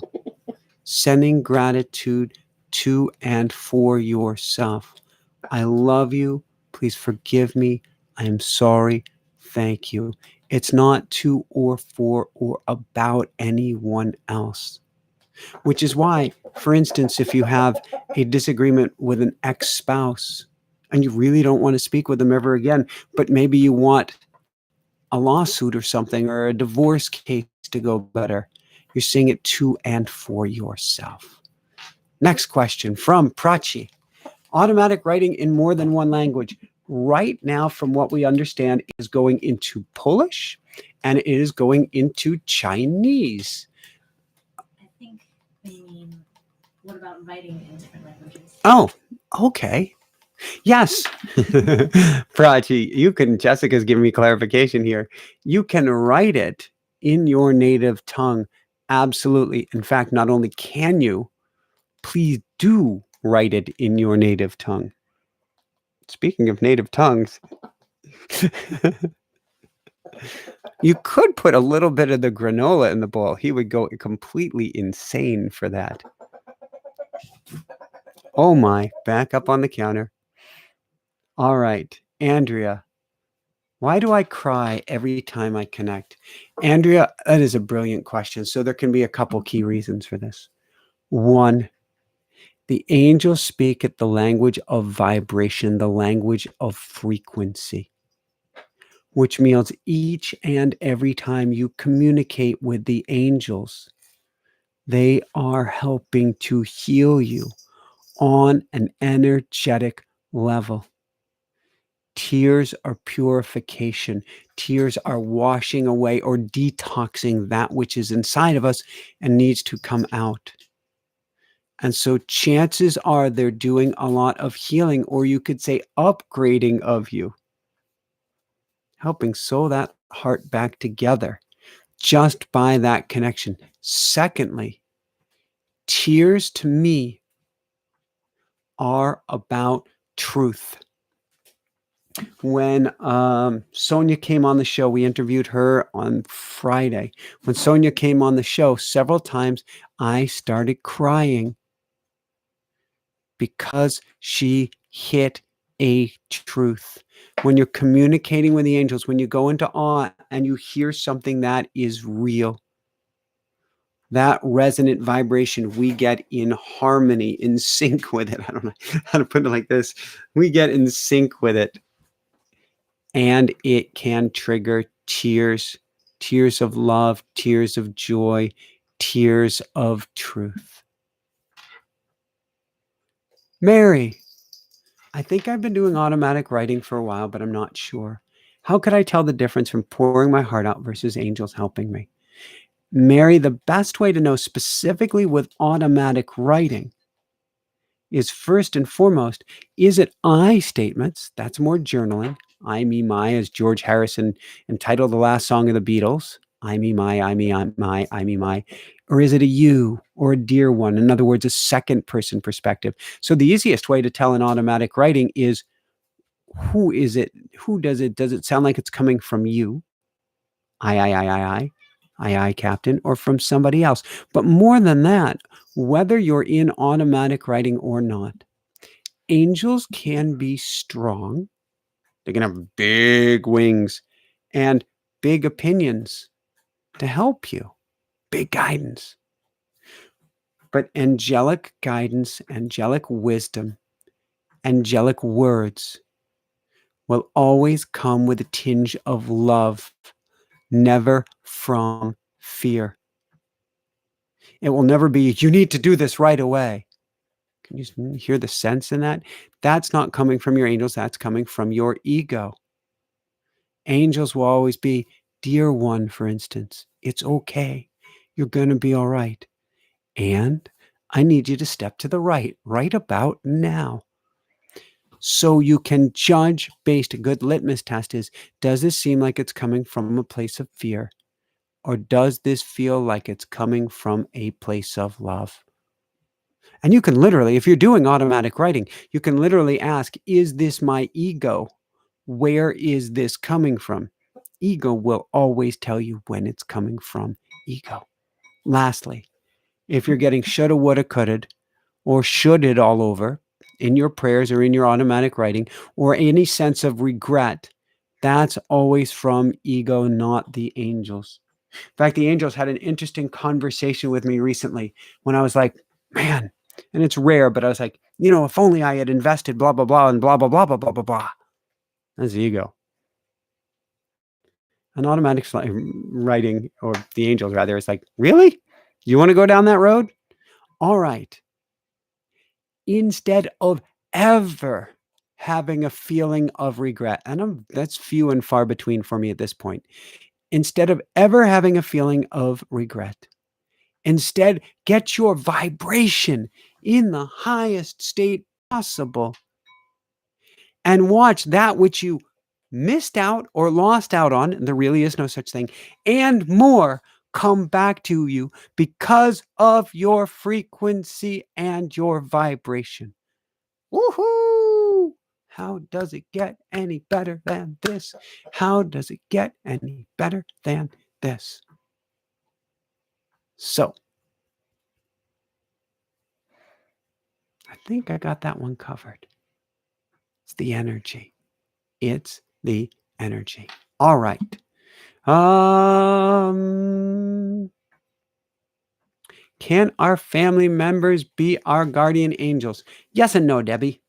Sending gratitude to and for yourself. I love you. Please forgive me. I am sorry. Thank you. It's not to or for or about anyone else. Which is why, for instance, if you have a disagreement with an ex-spouse and you really don't want to speak with them ever again, but maybe you want a lawsuit or something or a divorce case to go better, you're saying it to and for yourself. Next question from Prachi. Automatic writing in more than one language. Right now, from what we understand, is going into Polish and it is going into Chinese. I think they mean, what about writing in different languages? Oh, okay. Yes. Prachi, Jessica's giving me clarification here. You can write it in your native tongue. Absolutely. In fact, not only can you, please do write it in your native tongue. Speaking of native tongues, you could put a little bit of the granola in the bowl. He would go completely insane for that. Oh my, back up on the counter. All right, Andrea. Why do I cry every time I connect? Andrea, that is a brilliant question. So there can be a couple key reasons for this. One, the angels speak at the language of vibration, the language of frequency, which means each and every time you communicate with the angels, they are helping to heal you on an energetic level. Tears are purification. Tears are washing away or detoxing that which is inside of us and needs to come out. And so chances are they're doing a lot of healing, or you could say upgrading of you, helping sew that heart back together just by that connection. Secondly, tears to me are about truth. When Sonia came on the show, we interviewed her on Friday. When Sonia came on the show, several times I started crying because she hit a truth. When you're communicating with the angels, when you go into awe and you hear something that is real, that resonant vibration we get in harmony, in sync with it. I don't know how to put it like this. We get in sync with it. And it can trigger tears, tears of love, tears of joy, tears of truth. Mary, I think I've been doing automatic writing for a while, but I'm not sure. How could I tell the difference from pouring my heart out versus angels helping me? Mary, the best way to know specifically with automatic writing is first and foremost, is it I statements? That's more journaling. I, me, my, as George Harrison entitled the last song of the Beatles. I, me, my, I, me, my, I, me, my. Or is it a you or a dear one? In other words, a second person perspective. So the easiest way to tell in automatic writing is who is it? Who does it? Does it sound like it's coming from you? I, Captain, or from somebody else. But more than that, whether you're in automatic writing or not, angels can be strong. They can have big wings and big opinions to help you, big guidance. But angelic guidance, angelic wisdom, angelic words will always come with a tinge of love, never from fear. It will never be, you need to do this right away. Can you hear the sense in that? That's not coming from your angels. That's coming from your ego. Angels will always be, dear one, for instance, it's okay. You're going to be all right. And I need you to step to the right about now. So you can judge based, a good litmus test is, does this seem like it's coming from a place of fear? Or does this feel like it's coming from a place of love? And you can literally, if you're doing automatic writing, you can literally ask, is this my ego? Where is this coming from? Ego will always tell you when it's coming from ego. Lastly, if you're getting shoulda, woulda, coulda, or shoulded all over in your prayers or in your automatic writing, or any sense of regret, that's always from ego, not the angels. In fact, the angels had an interesting conversation with me recently when I was like, man, and it's rare, but I was like, if only I had invested blah, blah, blah, and blah, blah, blah, blah, blah, blah, blah. That's the ego. An automatic writing, or the angels rather, is like, really? You want to go down that road? All right. Instead of ever having a feeling of regret, and that's few and far between for me at this point, instead of ever having a feeling of regret, instead, get your vibration in the highest state possible and watch that which you missed out or lost out on, there really is no such thing, and more come back to you because of your frequency and your vibration. Woohoo! How does it get any better than this? How does it get any better than this? So, I think I got that one covered. It's the energy. It's the energy. All right. Can our family members be our guardian angels? Yes and no, Debbie.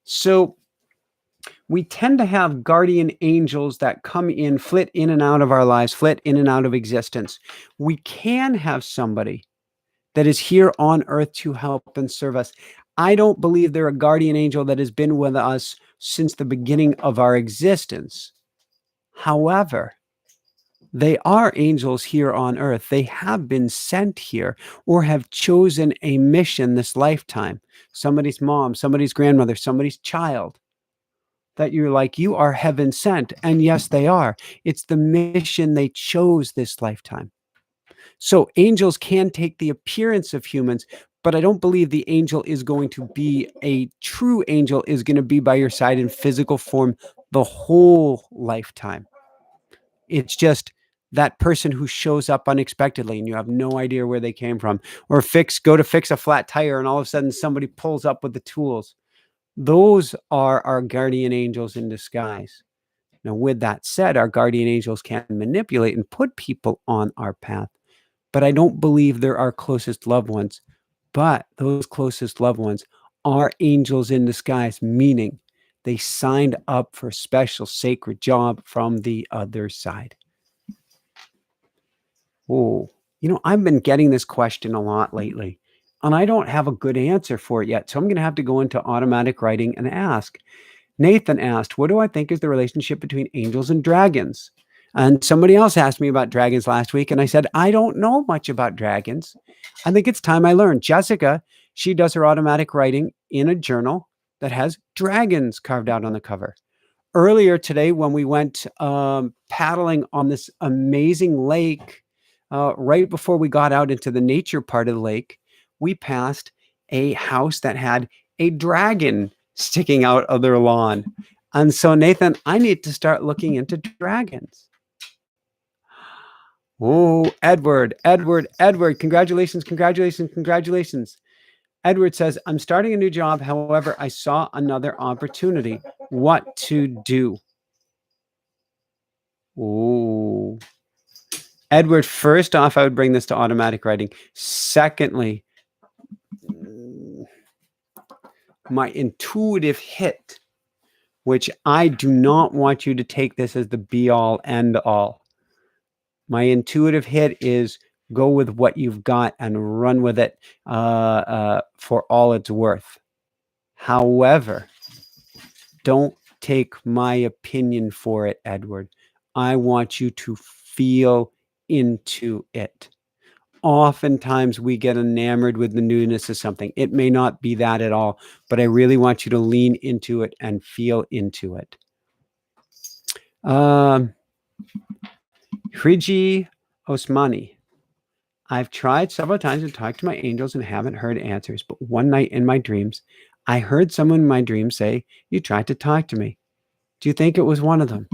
So we tend to have guardian angels that come in, flit in and out of our lives, flit in and out of existence. We can have somebody that is here on earth to help and serve us. I don't believe they're a guardian angel that has been with us since the beginning of our existence. However, they are angels here on earth. They have been sent here or have chosen a mission this lifetime. Somebody's mom, somebody's grandmother, somebody's child. That you're like, you are heaven sent. And yes, they are. It's the mission they chose this lifetime. So angels can take the appearance of humans, but I don't believe the angel is going to be a true angel, is going to be by your side in physical form the whole lifetime. It's just that person who shows up unexpectedly and you have no idea where they came from, or go to fix a flat tire and all of a sudden somebody pulls up with the tools. Those are our guardian angels in disguise. Now, with that said, our guardian angels can manipulate and put people on our path, but I don't believe they're our closest loved ones. But those closest loved ones are angels in disguise, meaning they signed up for a special sacred job from the other side. Oh, I've been getting this question a lot lately, and I don't have a good answer for it yet. So I'm going to have to go into automatic writing and ask. Nathan asked, what do I think is the relationship between angels and dragons? And somebody else asked me about dragons last week, and I said, I don't know much about dragons. I think it's time I learned. Jessica, she does her automatic writing in a journal that has dragons carved out on the cover. Earlier today, when we went paddling on this amazing lake, right before we got out into the nature part of the lake, we passed a house that had a dragon sticking out of their lawn. And so, Nathan, I need to start looking into dragons. Oh, Edward. Congratulations. Edward says, I'm starting a new job. However, I saw another opportunity. What to do? Oh, Edward, first off, I would bring this to automatic writing. Secondly, my intuitive hit, which I do not want you to take this as the be all end all. My intuitive hit is go with what you've got and run with it for all it's worth. However, don't take my opinion for it, Edward. I want you to feel into it. Oftentimes we get enamored with the newness of something. It may not be that at all, but I really want you to lean into it and feel into it. Hriji Osmani. I've tried several times to talk to my angels and haven't heard answers, but one night in my dreams, I heard someone in my dream say, you tried to talk to me. Do you think it was one of them?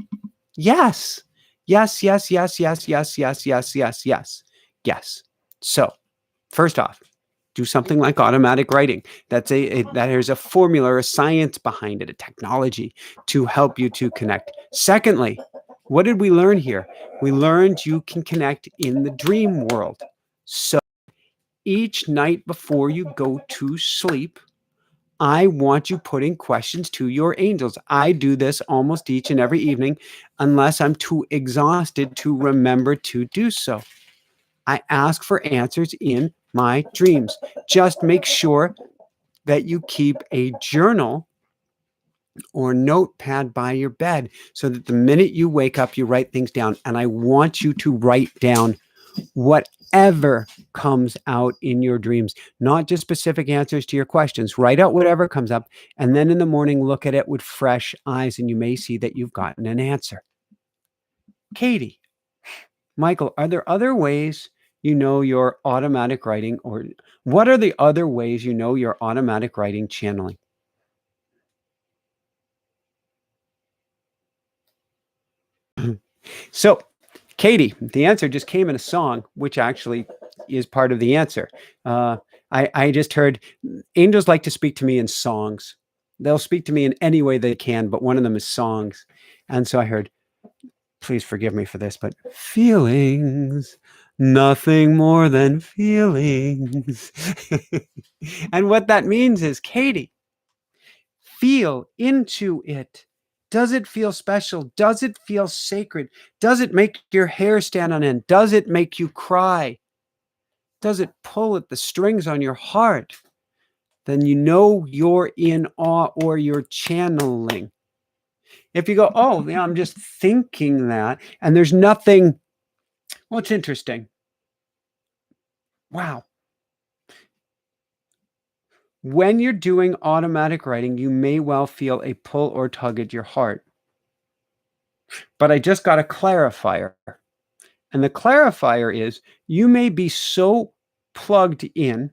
Yes. Yes. So, first off, do something like automatic writing. That there's a formula or a science behind it, a technology to help you to connect. Secondly, what did we learn here? We learned you can connect in the dream world. So each night before you go to sleep, I want you putting questions to your angels. I do this almost each and every evening, unless I'm too exhausted to remember to do so. I ask for answers in my dreams. Just make sure that you keep a journal or notepad by your bed so that the minute you wake up, you write things down. And I want you to write down whatever comes out in your dreams, not just specific answers to your questions. Write out whatever comes up, and then in the morning, look at it with fresh eyes, and you may see that you've gotten an answer. Katie, Michael, are there other ways you know your automatic writing, or what are the other ways you know your automatic writing channeling? So, Katie, the answer just came in a song, which actually is part of the answer. I just heard angels like to speak to me in songs. They'll speak to me in any way they can, but one of them is songs. And so I heard, please forgive me for this, but feelings, nothing more than feelings. And what that means is, Katie, feel into it. Does it feel special? Does it feel sacred? Does it make your hair stand on end? Does it make you cry? Does it pull at the strings on your heart? Then you know you're in awe or you're channeling. If you go, oh, yeah, I'm just thinking that, and there's nothing, well, it's interesting. Wow. When you're doing automatic writing, you may well feel a pull or tug at your heart. But I just got a clarifier. And the clarifier is you may be so plugged in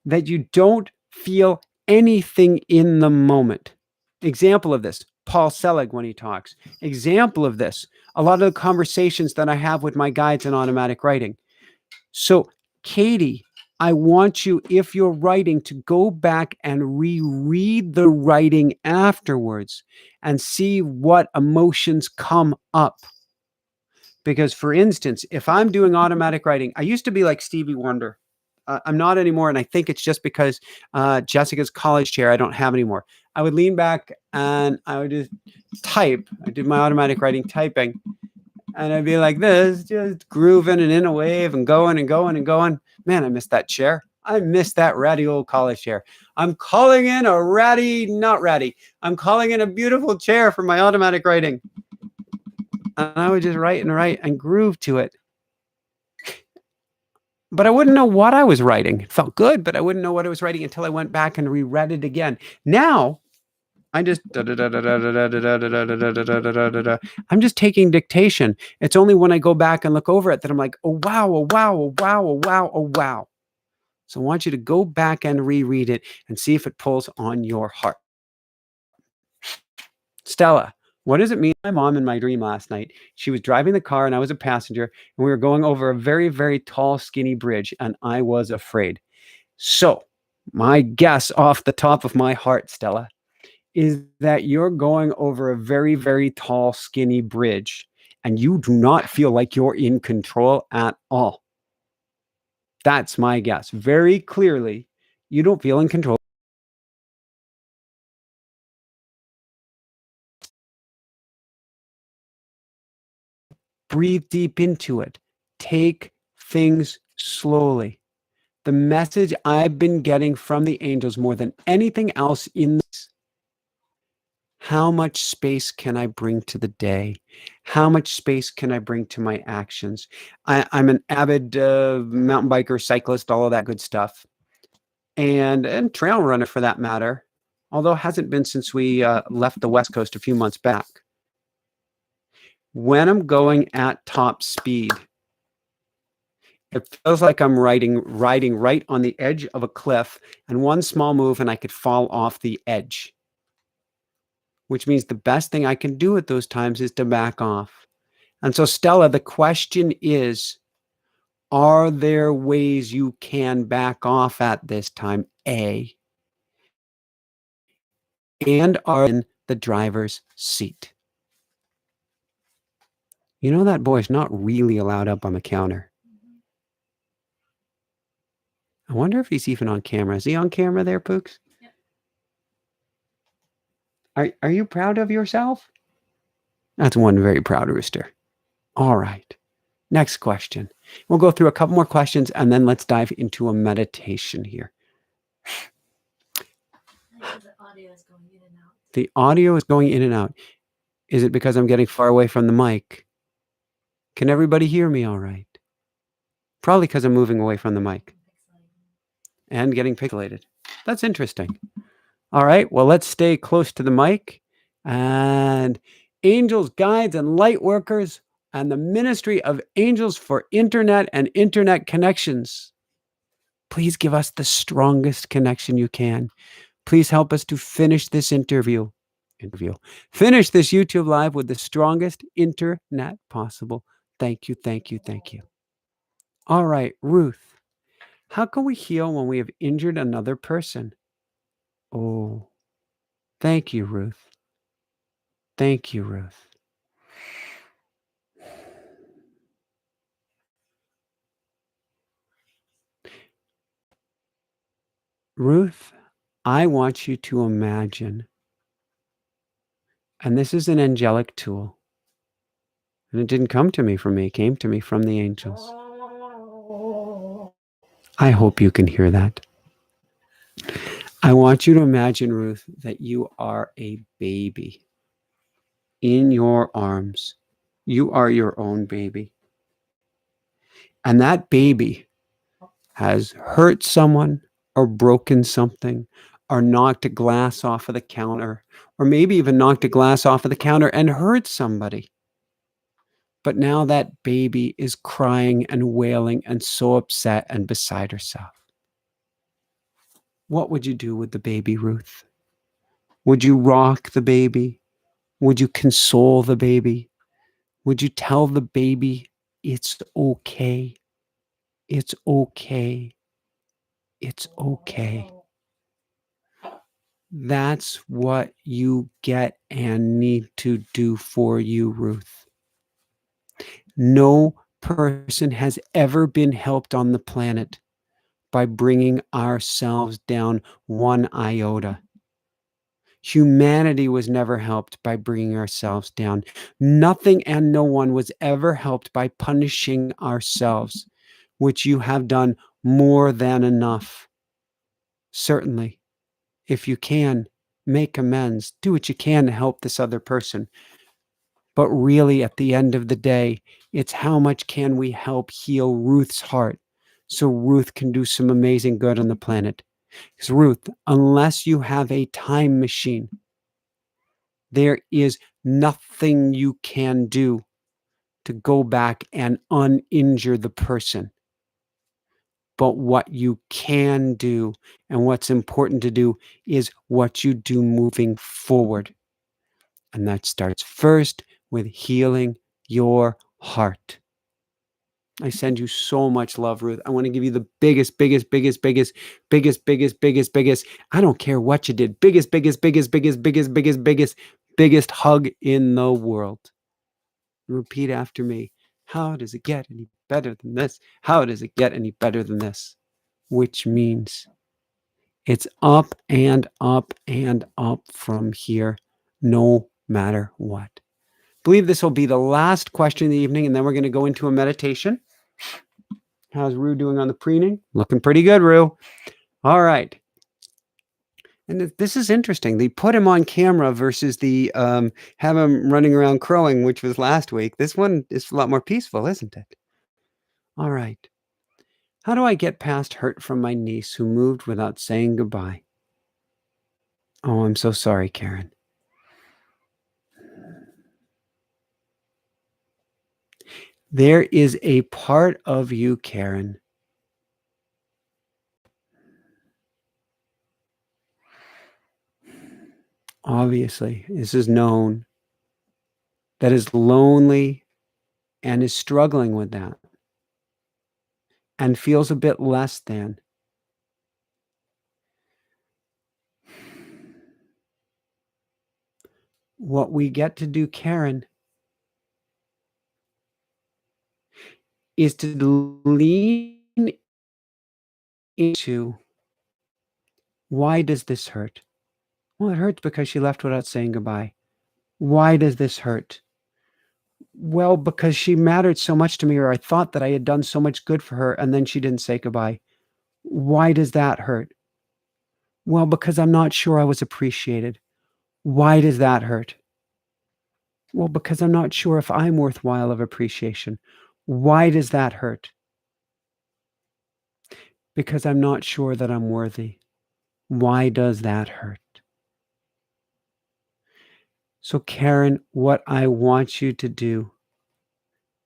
that you don't feel anything in the moment. Example of this, Paul Selig when he talks. Example of this, a lot of the conversations that I have with my guides in automatic writing. So, Katie, I want you, if you're writing, to go back and reread the writing afterwards and see what emotions come up. Because, for instance, if I'm doing automatic writing, I used to be like Stevie Wonder. I'm not anymore, and I think it's just because Jessica's college chair I don't have anymore. I would lean back and I would just type. I did my automatic writing typing, and I'd be like this, just grooving and in a wave and going and going and going. Man, I miss that chair. I miss that ratty old college chair. I'm calling in a ratty, not ratty. I'm calling in a beautiful chair for my automatic writing. and I would just write and groove to it. But I wouldn't know what I was writing. It felt good, but I wouldn't know what I was writing until I went back and reread it again. Now, I just I'm just taking dictation. It's only when I go back and look over it that I'm like, oh wow, oh wow, oh wow, oh wow, oh wow. So I want you to go back and reread it and see if it pulls on your heart. Stella, what does it mean? My mom in my dream last night, she was driving the car and I was a passenger, and we were going over a very, very tall, skinny bridge, and I was afraid. So, my guess off the top of my heart, Stella, is that you're going over a very, very tall, skinny bridge, and you do not feel like you're in control at all. That's my guess. Very clearly, you don't feel in control. Breathe deep into it. Take things slowly. The message I've been getting from the angels more than anything else in this: how much space can I bring to the day? How much space can I bring to my actions? I'm an avid mountain biker, cyclist, all of that good stuff, and trail runner for that matter, although it hasn't been since we left the West Coast a few months back. When I'm going at top speed, it feels like I'm riding right on the edge of a cliff, and one small move and I could fall off the edge, which means the best thing I can do at those times is to back off. And so, Stella, the question is, are there ways you can back off at this time? A, and are in the driver's seat. You know, that boy's not really allowed up on the counter. I wonder if he's even on camera. Is he on camera there, Pooks? Yep. Are you proud of yourself? That's one very proud rooster. All right. Next question. We'll go through a couple more questions and then let's dive into a meditation here. The audio is going in and out. The audio is going in and out. Is it because I'm getting far away from the mic? Can everybody hear me all right? Probably because I'm moving away from the mic and getting pixelated. That's interesting. All right, well, let's stay close to the mic. And angels, guides, and light workers, and the ministry of angels for internet and internet connections, please give us the strongest connection you can. Please help us to finish this interview. Finish this YouTube live with the strongest internet possible. Thank you, thank you, thank you. All right, Ruth, how can we heal when we have injured another person? Oh, thank you, Ruth. Thank you, Ruth. Ruth, I want you to imagine, and this is an angelic tool, and it didn't come to me from me, it came to me from the angels. I hope you can hear that. I want you to imagine, Ruth, that you are a baby in your arms. You are your own baby. And that baby has hurt someone or broken something or knocked a glass off of the counter, or maybe even knocked a glass off of the counter and hurt somebody. But now that baby is crying and wailing and so upset and beside herself. What would you do with the baby, Ruth? Would you rock the baby? Would you console the baby? Would you tell the baby it's okay? It's okay. It's okay. That's what you get and need to do for you, Ruth. No person has ever been helped on the planet by bringing ourselves down one iota. Humanity was never helped by bringing ourselves down. Nothing and no one was ever helped by punishing ourselves, which you have done more than enough. Certainly, if you can, make amends. Do what you can to help this other person. But really, at the end of the day, it's how much can we help heal Ruth's heart so Ruth can do some amazing good on the planet. Because Ruth, unless you have a time machine, there is nothing you can do to go back and uninjure the person. But what you can do and what's important to do is what you do moving forward. And that starts first with healing your heart. I send you so much love, Ruth. I want to give you the biggest. I don't care what you did. Biggest hug in the world. Repeat after me. How does it get any better than this? How does it get any better than this? Which means it's up and up and up from here, no matter what. I believe this will be the last question of the evening, and then we're going to go into a meditation. How's Rue doing on the preening? Looking pretty good, Rue. All right. And this is interesting. They put him on camera versus the have him running around crowing, which was last week. This one is a lot more peaceful, isn't it? All right. How do I get past hurt from my niece who moved without saying goodbye? Oh, I'm so sorry, Karen. There is a part of you, Karen, obviously, this is known, that is lonely and is struggling with that and feels a bit less than. What we get to do, Karen, is to lean into, why does this hurt? Well, it hurts because she left without saying goodbye. Why does this hurt? Well, because she mattered so much to me, or I thought that I had done so much good for her, and then she didn't say goodbye. Why does that hurt? Well, because I'm not sure I was appreciated. Why does that hurt? Well, because I'm not sure if I'm worthwhile of appreciation. Why does that hurt? Because I'm not sure that I'm worthy. Why does that hurt? So, Karen, what I want you to do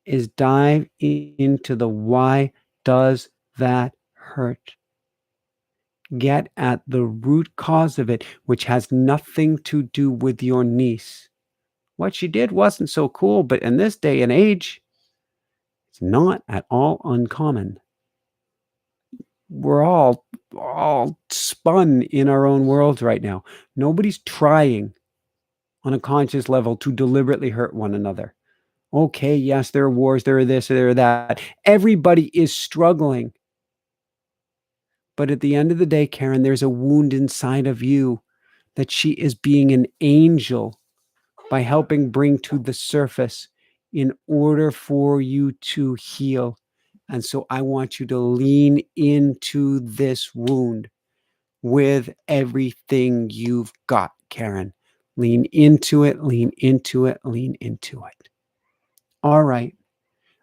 is dive into the why does that hurt? Get at the root cause of it, which has nothing to do with your niece. What she did wasn't so cool, but in this day and age, it's not at all uncommon. We're all spun in our own worlds right now. Nobody's trying on a conscious level to deliberately hurt one another. Okay, yes, there are wars, there are this, there are that. Everybody is struggling. But at the end of the day, Karen, there's a wound inside of you that she is being an angel by helping bring to the surface in order for you to heal. And so I want you to lean into this wound with everything you've got, Karen. Lean into it, lean into it, lean into it. All right.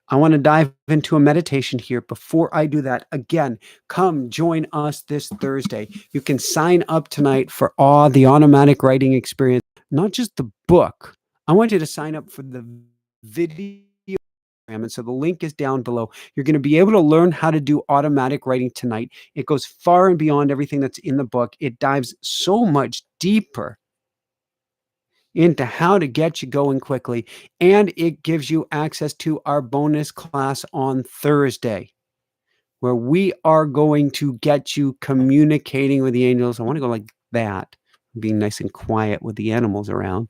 I want to dive into a meditation here. Before I do that, again, come join us this Thursday. You can sign up tonight for the automatic writing experience, not just the book. I want you to sign up for the video program. And so the link is down below. You're going to be able to learn how to do automatic writing tonight. It goes far and beyond everything that's in the book. It dives so much deeper into how to get you going quickly. And it gives you access to our bonus class on Thursday, where we are going to get you communicating with the angels. I want to go like that, being nice and quiet with the animals around.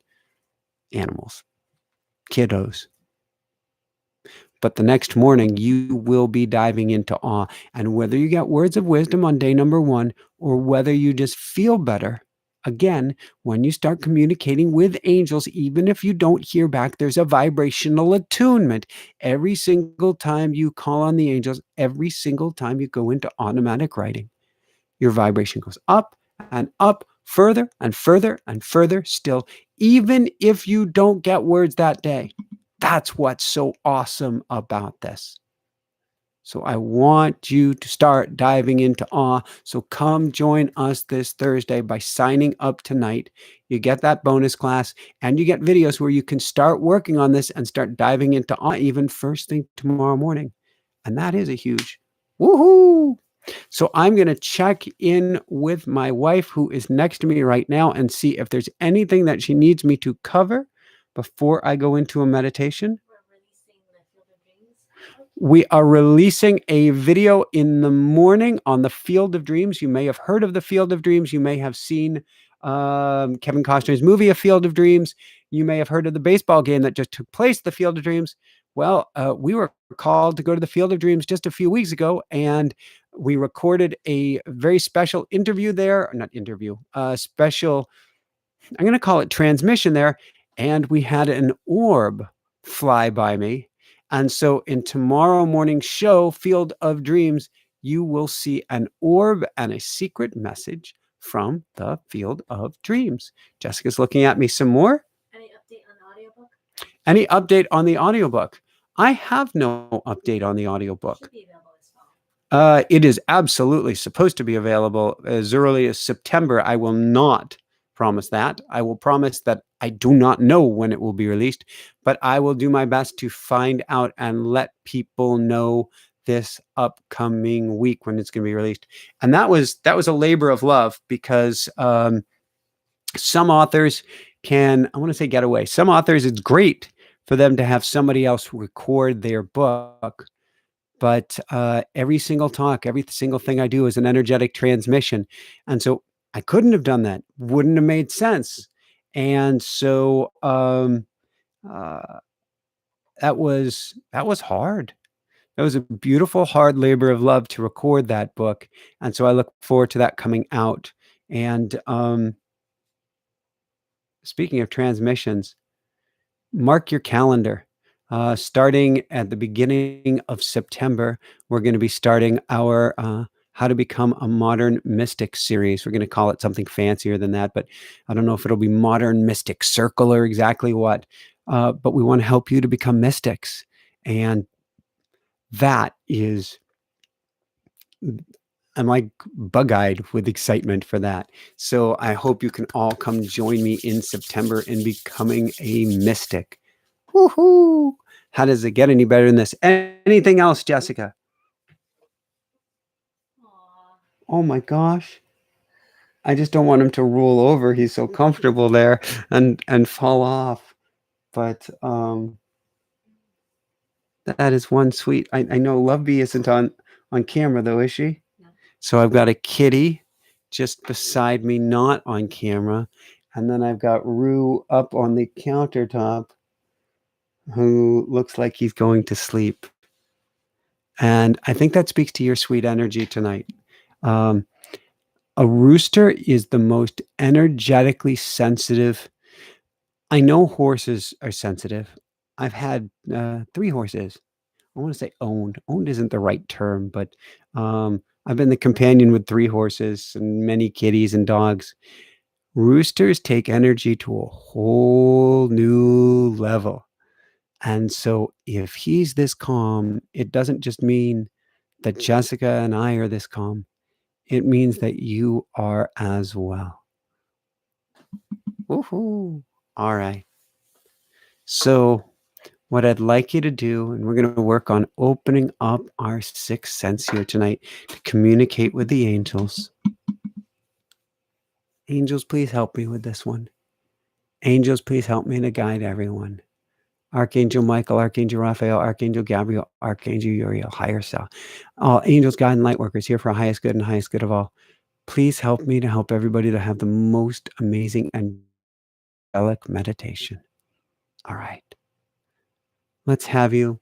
Animals, kiddos. But the next morning, you will be diving into awe. And whether you get words of wisdom on day number 1, or whether you just feel better, again, when you start communicating with angels, even if you don't hear back, there's a vibrational attunement. Every single time you call on the angels, every single time you go into automatic writing, your vibration goes up and up, further and further and further still, even if you don't get words that day. That's what's so awesome about this. So I want you to start diving into awe. So come join us this Thursday by signing up tonight. You get that bonus class and you get videos where you can start working on this and start diving into awe even first thing tomorrow morning. And that is a huge woohoo. So I'm going to check in with my wife who is next to me right now and see if there's anything that she needs me to cover before I go into a meditation. We are releasing a video in the morning on the Field of Dreams. You may have heard of the Field of Dreams. You may have seen Kevin Costner's movie, A Field of Dreams. You may have heard of the baseball game that just took place, the Field of Dreams. Well, we were called to go to the Field of Dreams just a few weeks ago, and we recorded a very special interview there. Not interview, special, I'm going to call it transmission there. And we had an orb fly by me. And so in tomorrow morning's show, Field of Dreams, you will see an orb and a secret message from the Field of Dreams. Jessica's looking at me some more. Any update on the audiobook? Any update on the audiobook? I have no update on the audiobook. Should be available this fall. It is absolutely supposed to be available as early as September. I will not promise that. I will promise that I do not know when it will be released, but I will do my best to find out and let people know this upcoming week when it's going to be released. And that was a labor of love because some authors can, I want to say, get away. Some authors, it's great for them to have somebody else record their book. But every single talk, every single thing I do is an energetic transmission. And so I couldn't have done that. Wouldn't have made sense. And so that was hard. That was a beautiful, hard labor of love to record that book. And so I look forward to that coming out. And speaking of transmissions, mark your calendar. Starting at the beginning of September, we're going to be starting our How to Become a Modern Mystic series. We're going to call it something fancier than that, but I don't know if it'll be Modern Mystic Circle or exactly what. But we want to help you to become mystics. And that is, I'm like bug-eyed with excitement for that. So I hope you can all come join me in September in becoming a mystic. Woohoo! How does it get any better than this? Anything else, Jessica? Aw. Oh my gosh. I just don't want him to roll over. He's so comfortable there and fall off. But that is one sweet. I know Lovebee isn't on camera though, is she? No. So I've got a kitty just beside me, not on camera. And then I've got Rue up on the countertop who looks like he's going to sleep. And I think that speaks to your sweet energy tonight. A rooster is the most energetically sensitive. I know horses are sensitive. I've had 3 horses. I want to say owned. Owned isn't the right term, but I've been the companion with 3 horses and many kitties and dogs. Roosters take energy to a whole new level. And so if he's this calm, it doesn't just mean that Jessica and I are this calm. It means that you are as well. Woohoo. All right. So what I'd like you to do, and we're going to work on opening up our 6th sense here tonight to communicate with the angels. Angels, please help me with this one. Angels, please help me to guide everyone. Archangel Michael, Archangel Raphael, Archangel Gabriel, Archangel Uriel, higher self. All angels, God, and light workers here for highest good and highest good of all. Please help me to help everybody to have the most amazing angelic meditation. All right. Let's have you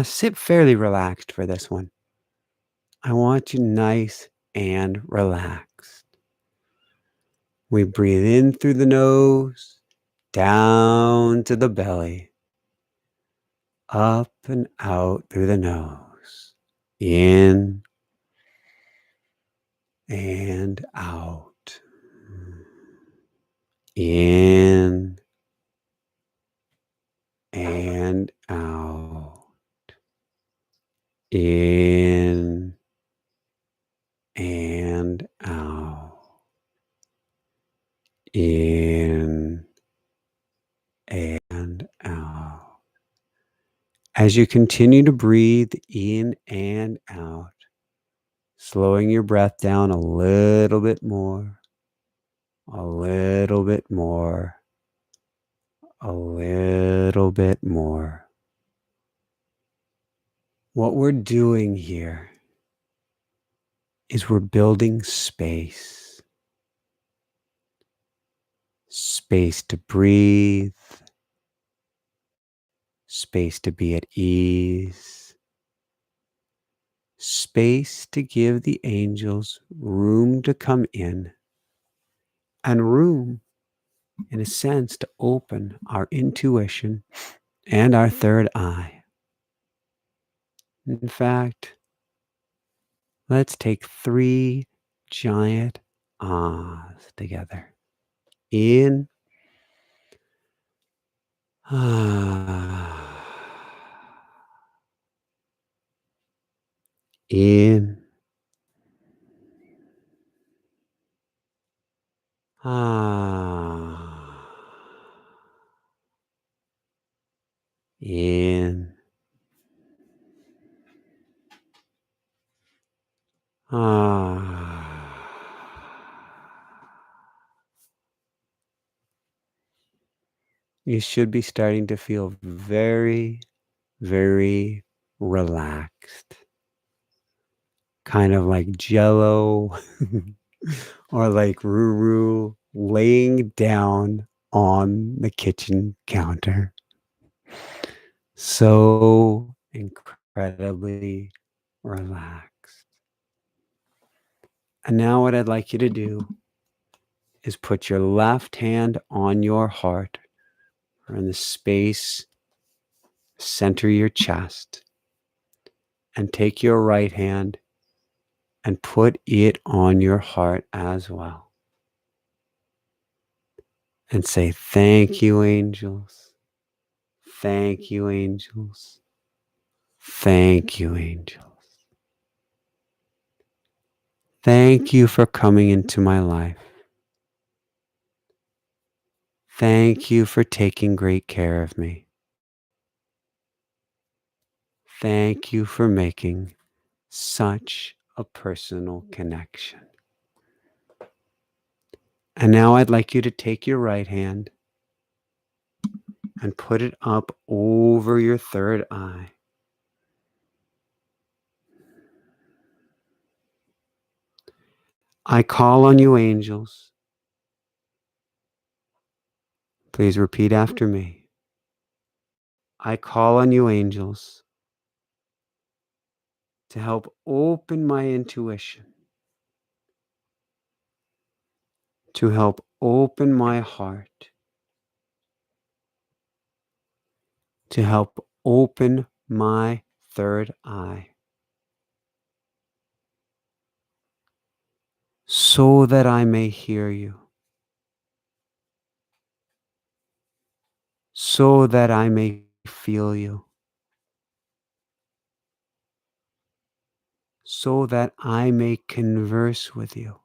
sit fairly relaxed for this one. I want you nice and relaxed. We breathe in through the nose, down to the belly, up and out through the nose, in and out. in and out, in and out, in and out. As you continue to breathe in and out, slowing your breath down a little bit more, a little bit more, a little bit more. What we're doing here is we're building space. Space to breathe, space to be at ease, space to give the angels room to come in, and room, in a sense, to open our intuition and our third eye. In fact, let's take 3 giant ahs together. In, ah, in, ah, in, ah. You should be starting to feel very, very relaxed. Kind of like Jello or like Ruru laying down on the kitchen counter. So incredibly relaxed. And now what I'd like you to do is put your left hand on your heart or in the space center your chest, and take your right hand and put it on your heart as well. And say, thank you, angels. Thank you, angels. Thank you, angels. Thank you for coming into my life. Thank you for taking great care of me. Thank you for making such a personal connection. And now I'd like you to take your right hand and put it up over your third eye. I call on you, angels. Please repeat after me. I call on you, angels, to help open my intuition, to help open my heart, to help open my third eye, so that I may hear you, so that I may feel you, so that I may converse with you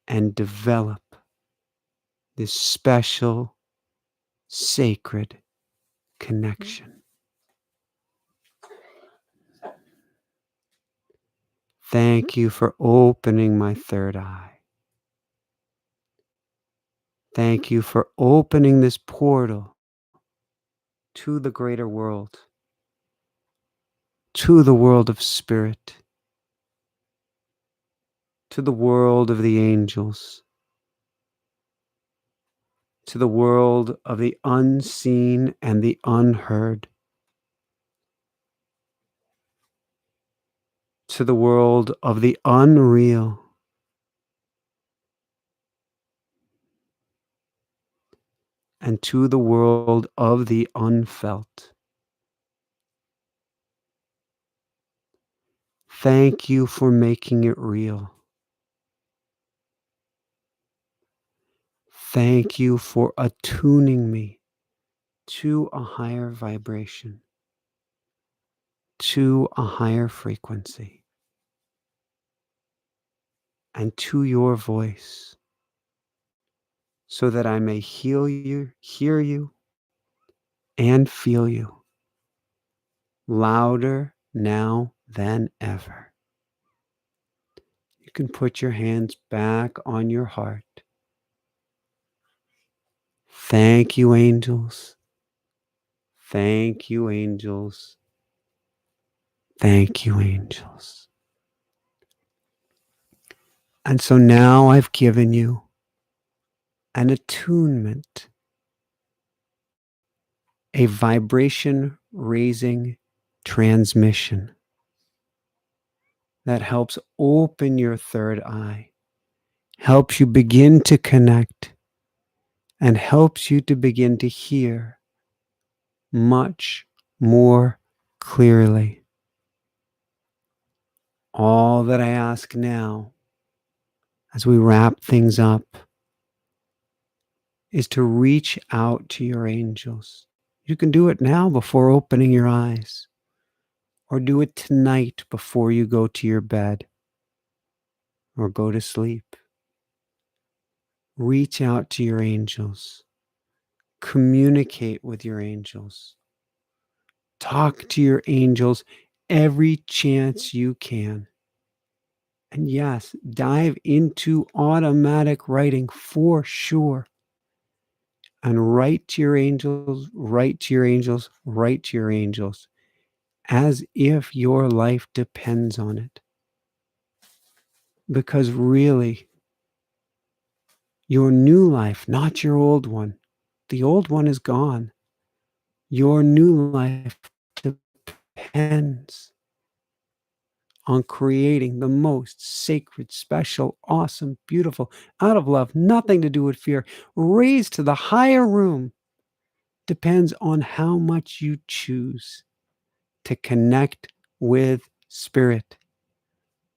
and develop this special, sacred connection. Thank you for opening my third eye. Thank you for opening this portal to the greater world, to the world of spirit, to the world of the angels, to the world of the unseen and the unheard, to the world of the unreal, and to the world of the unfelt. Thank you for making it real. Thank you for attuning me to a higher vibration, to a higher frequency, and to your voice, so that I may heal you, hear you, and feel you louder now than ever. You can put your hands back on your heart. Thank you, angels. Thank you, angels. Thank you, angels. And so now I've given you an attunement, a vibration raising transmission that helps open your third eye, helps you begin to connect, and helps you to begin to hear much more clearly. All that I ask now, as we wrap things up, is to reach out to your angels. You can do it now before opening your eyes, or do it tonight before you go to your bed or go to sleep. Reach out to your angels. Communicate with your angels. Talk to your angels every chance you can. And yes, dive into automatic writing for sure. And write to your angels, write to your angels, write to your angels, as if your life depends on it. Because really, your new life, not your old one, the old one is gone. Your new life depends on creating the most sacred, special, awesome, beautiful, out of love, nothing to do with fear, raised to the higher room, depends on how much you choose to connect with spirit.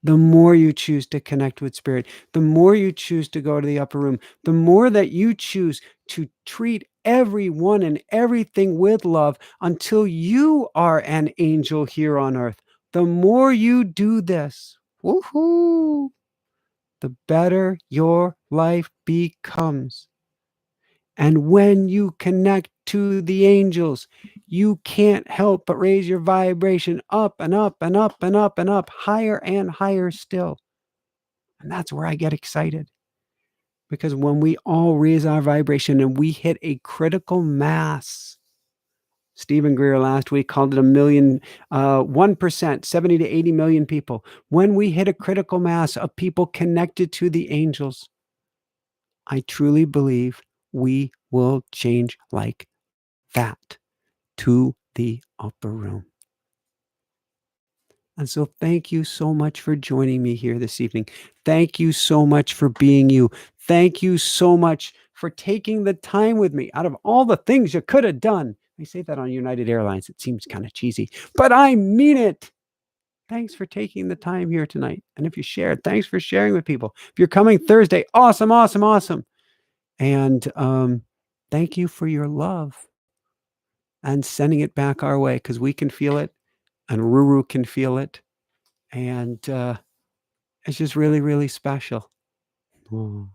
The more you choose to connect with spirit, the more you choose to go to the upper room, the more that you choose to treat everyone and everything with love until you are an angel here on earth. The more you do this, woohoo, the better your life becomes. And when you connect to the angels, you can't help but raise your vibration up and up and up and up and up, higher and higher still. And that's where I get excited. Because when we all raise our vibration and we hit a critical mass, Stephen Greer last week called it 1%, 70 to 80 million people. When we hit a critical mass of people connected to the angels, I truly believe we will change like that to the upper room. And so thank you so much for joining me here this evening. Thank you so much for being you. Thank you so much for taking the time with me out of all the things you could have done. I say that on United Airlines. It seems kind of cheesy, but I mean it. Thanks for taking the time here tonight. And if you shared, thanks for sharing with people. If you're coming Thursday, awesome, awesome, awesome. And thank you for your love and sending it back our way, because we can feel it and Ruru can feel it. And it's just really, really special. Oh.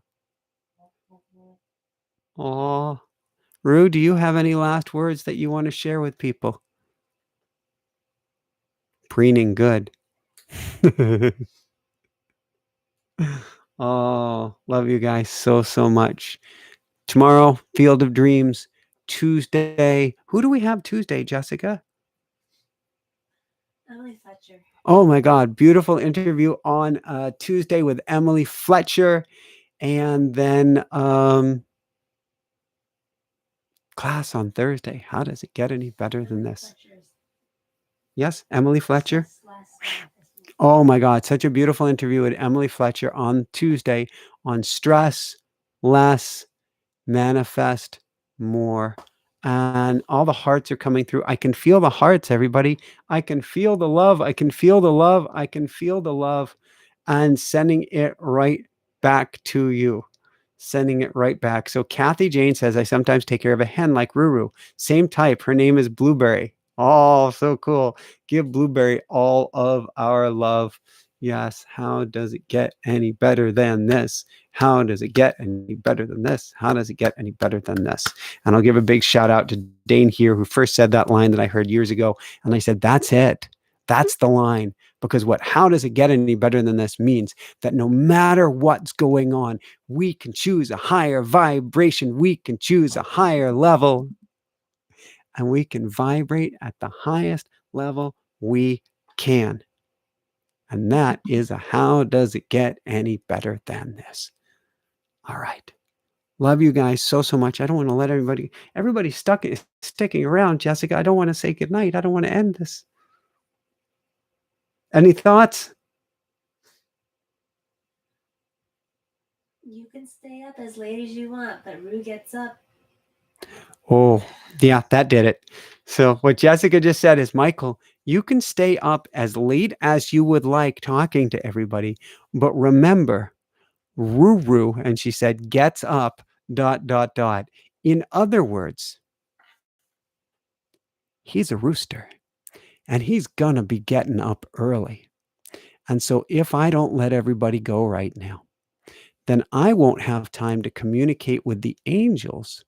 Aw. Rue, do you have any last words that you want to share with people? Preening good. Oh, love you guys so, so much. Tomorrow, Field of Dreams. Tuesday. Who do we have Tuesday, Jessica? Emily Fletcher. Oh my God. Beautiful interview on Tuesday with Emily Fletcher. And then class on Thursday. How does it get any better than this? Yes, Emily Fletcher. Oh my God, such a beautiful interview with Emily Fletcher on Tuesday on stress less, manifest more. And all the hearts are coming through. I can feel the hearts, everybody. I can feel the love. I can feel the love. I can feel the love, and sending it right back to you. sending it right back. So Kathy Jane says, I sometimes take care of a hen like Ruru. Same type. Her name is Blueberry. Oh, so cool. Give Blueberry all of our love. Yes. How does it get any better than this? How does it get any better than this? How does it get any better than this? And I'll give a big shout out to Dane here, who first said that line that I heard years ago. And I said, that's it. That's the line. Because how does it get any better than this means that no matter what's going on, we can choose a higher vibration. We can choose a higher level. And we can vibrate at the highest level we can. And that is a how does it get any better than this? All right. Love you guys so much. I don't want to let everybody's sticking around, Jessica. I don't want to say goodnight. I don't want to end this. Any thoughts? You can stay up as late as you want, but Rue gets up. Oh, yeah, that did it. So what Jessica just said is, Michael, you can stay up as late as you would like talking to everybody, but remember, Ruru, and she said, gets up, ... In other words, he's a rooster, and he's gonna be getting up early. And so if I don't let everybody go right now, then I won't have time to communicate with the angels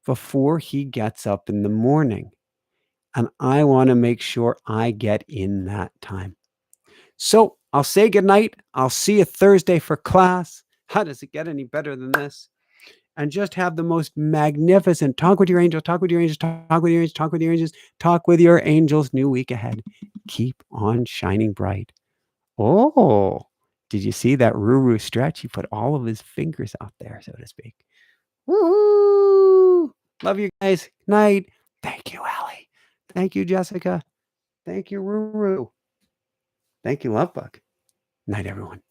before he gets up in the morning. And I want to make sure I get in that time. So I'll say goodnight. I'll see you Thursday for class. How does it get any better than this? And just have the most magnificent talk with your angels, talk with your angels, talk with your angels, talk with your angels, talk with your angels new week ahead. Keep on shining bright. Oh, did you see that Ruru stretch? He put all of his fingers out there, so to speak. Woo! Love you guys. Night. Thank you, Allie. Thank you, Jessica. Thank you, Ruru. Thank you, Lovebug. Night, everyone.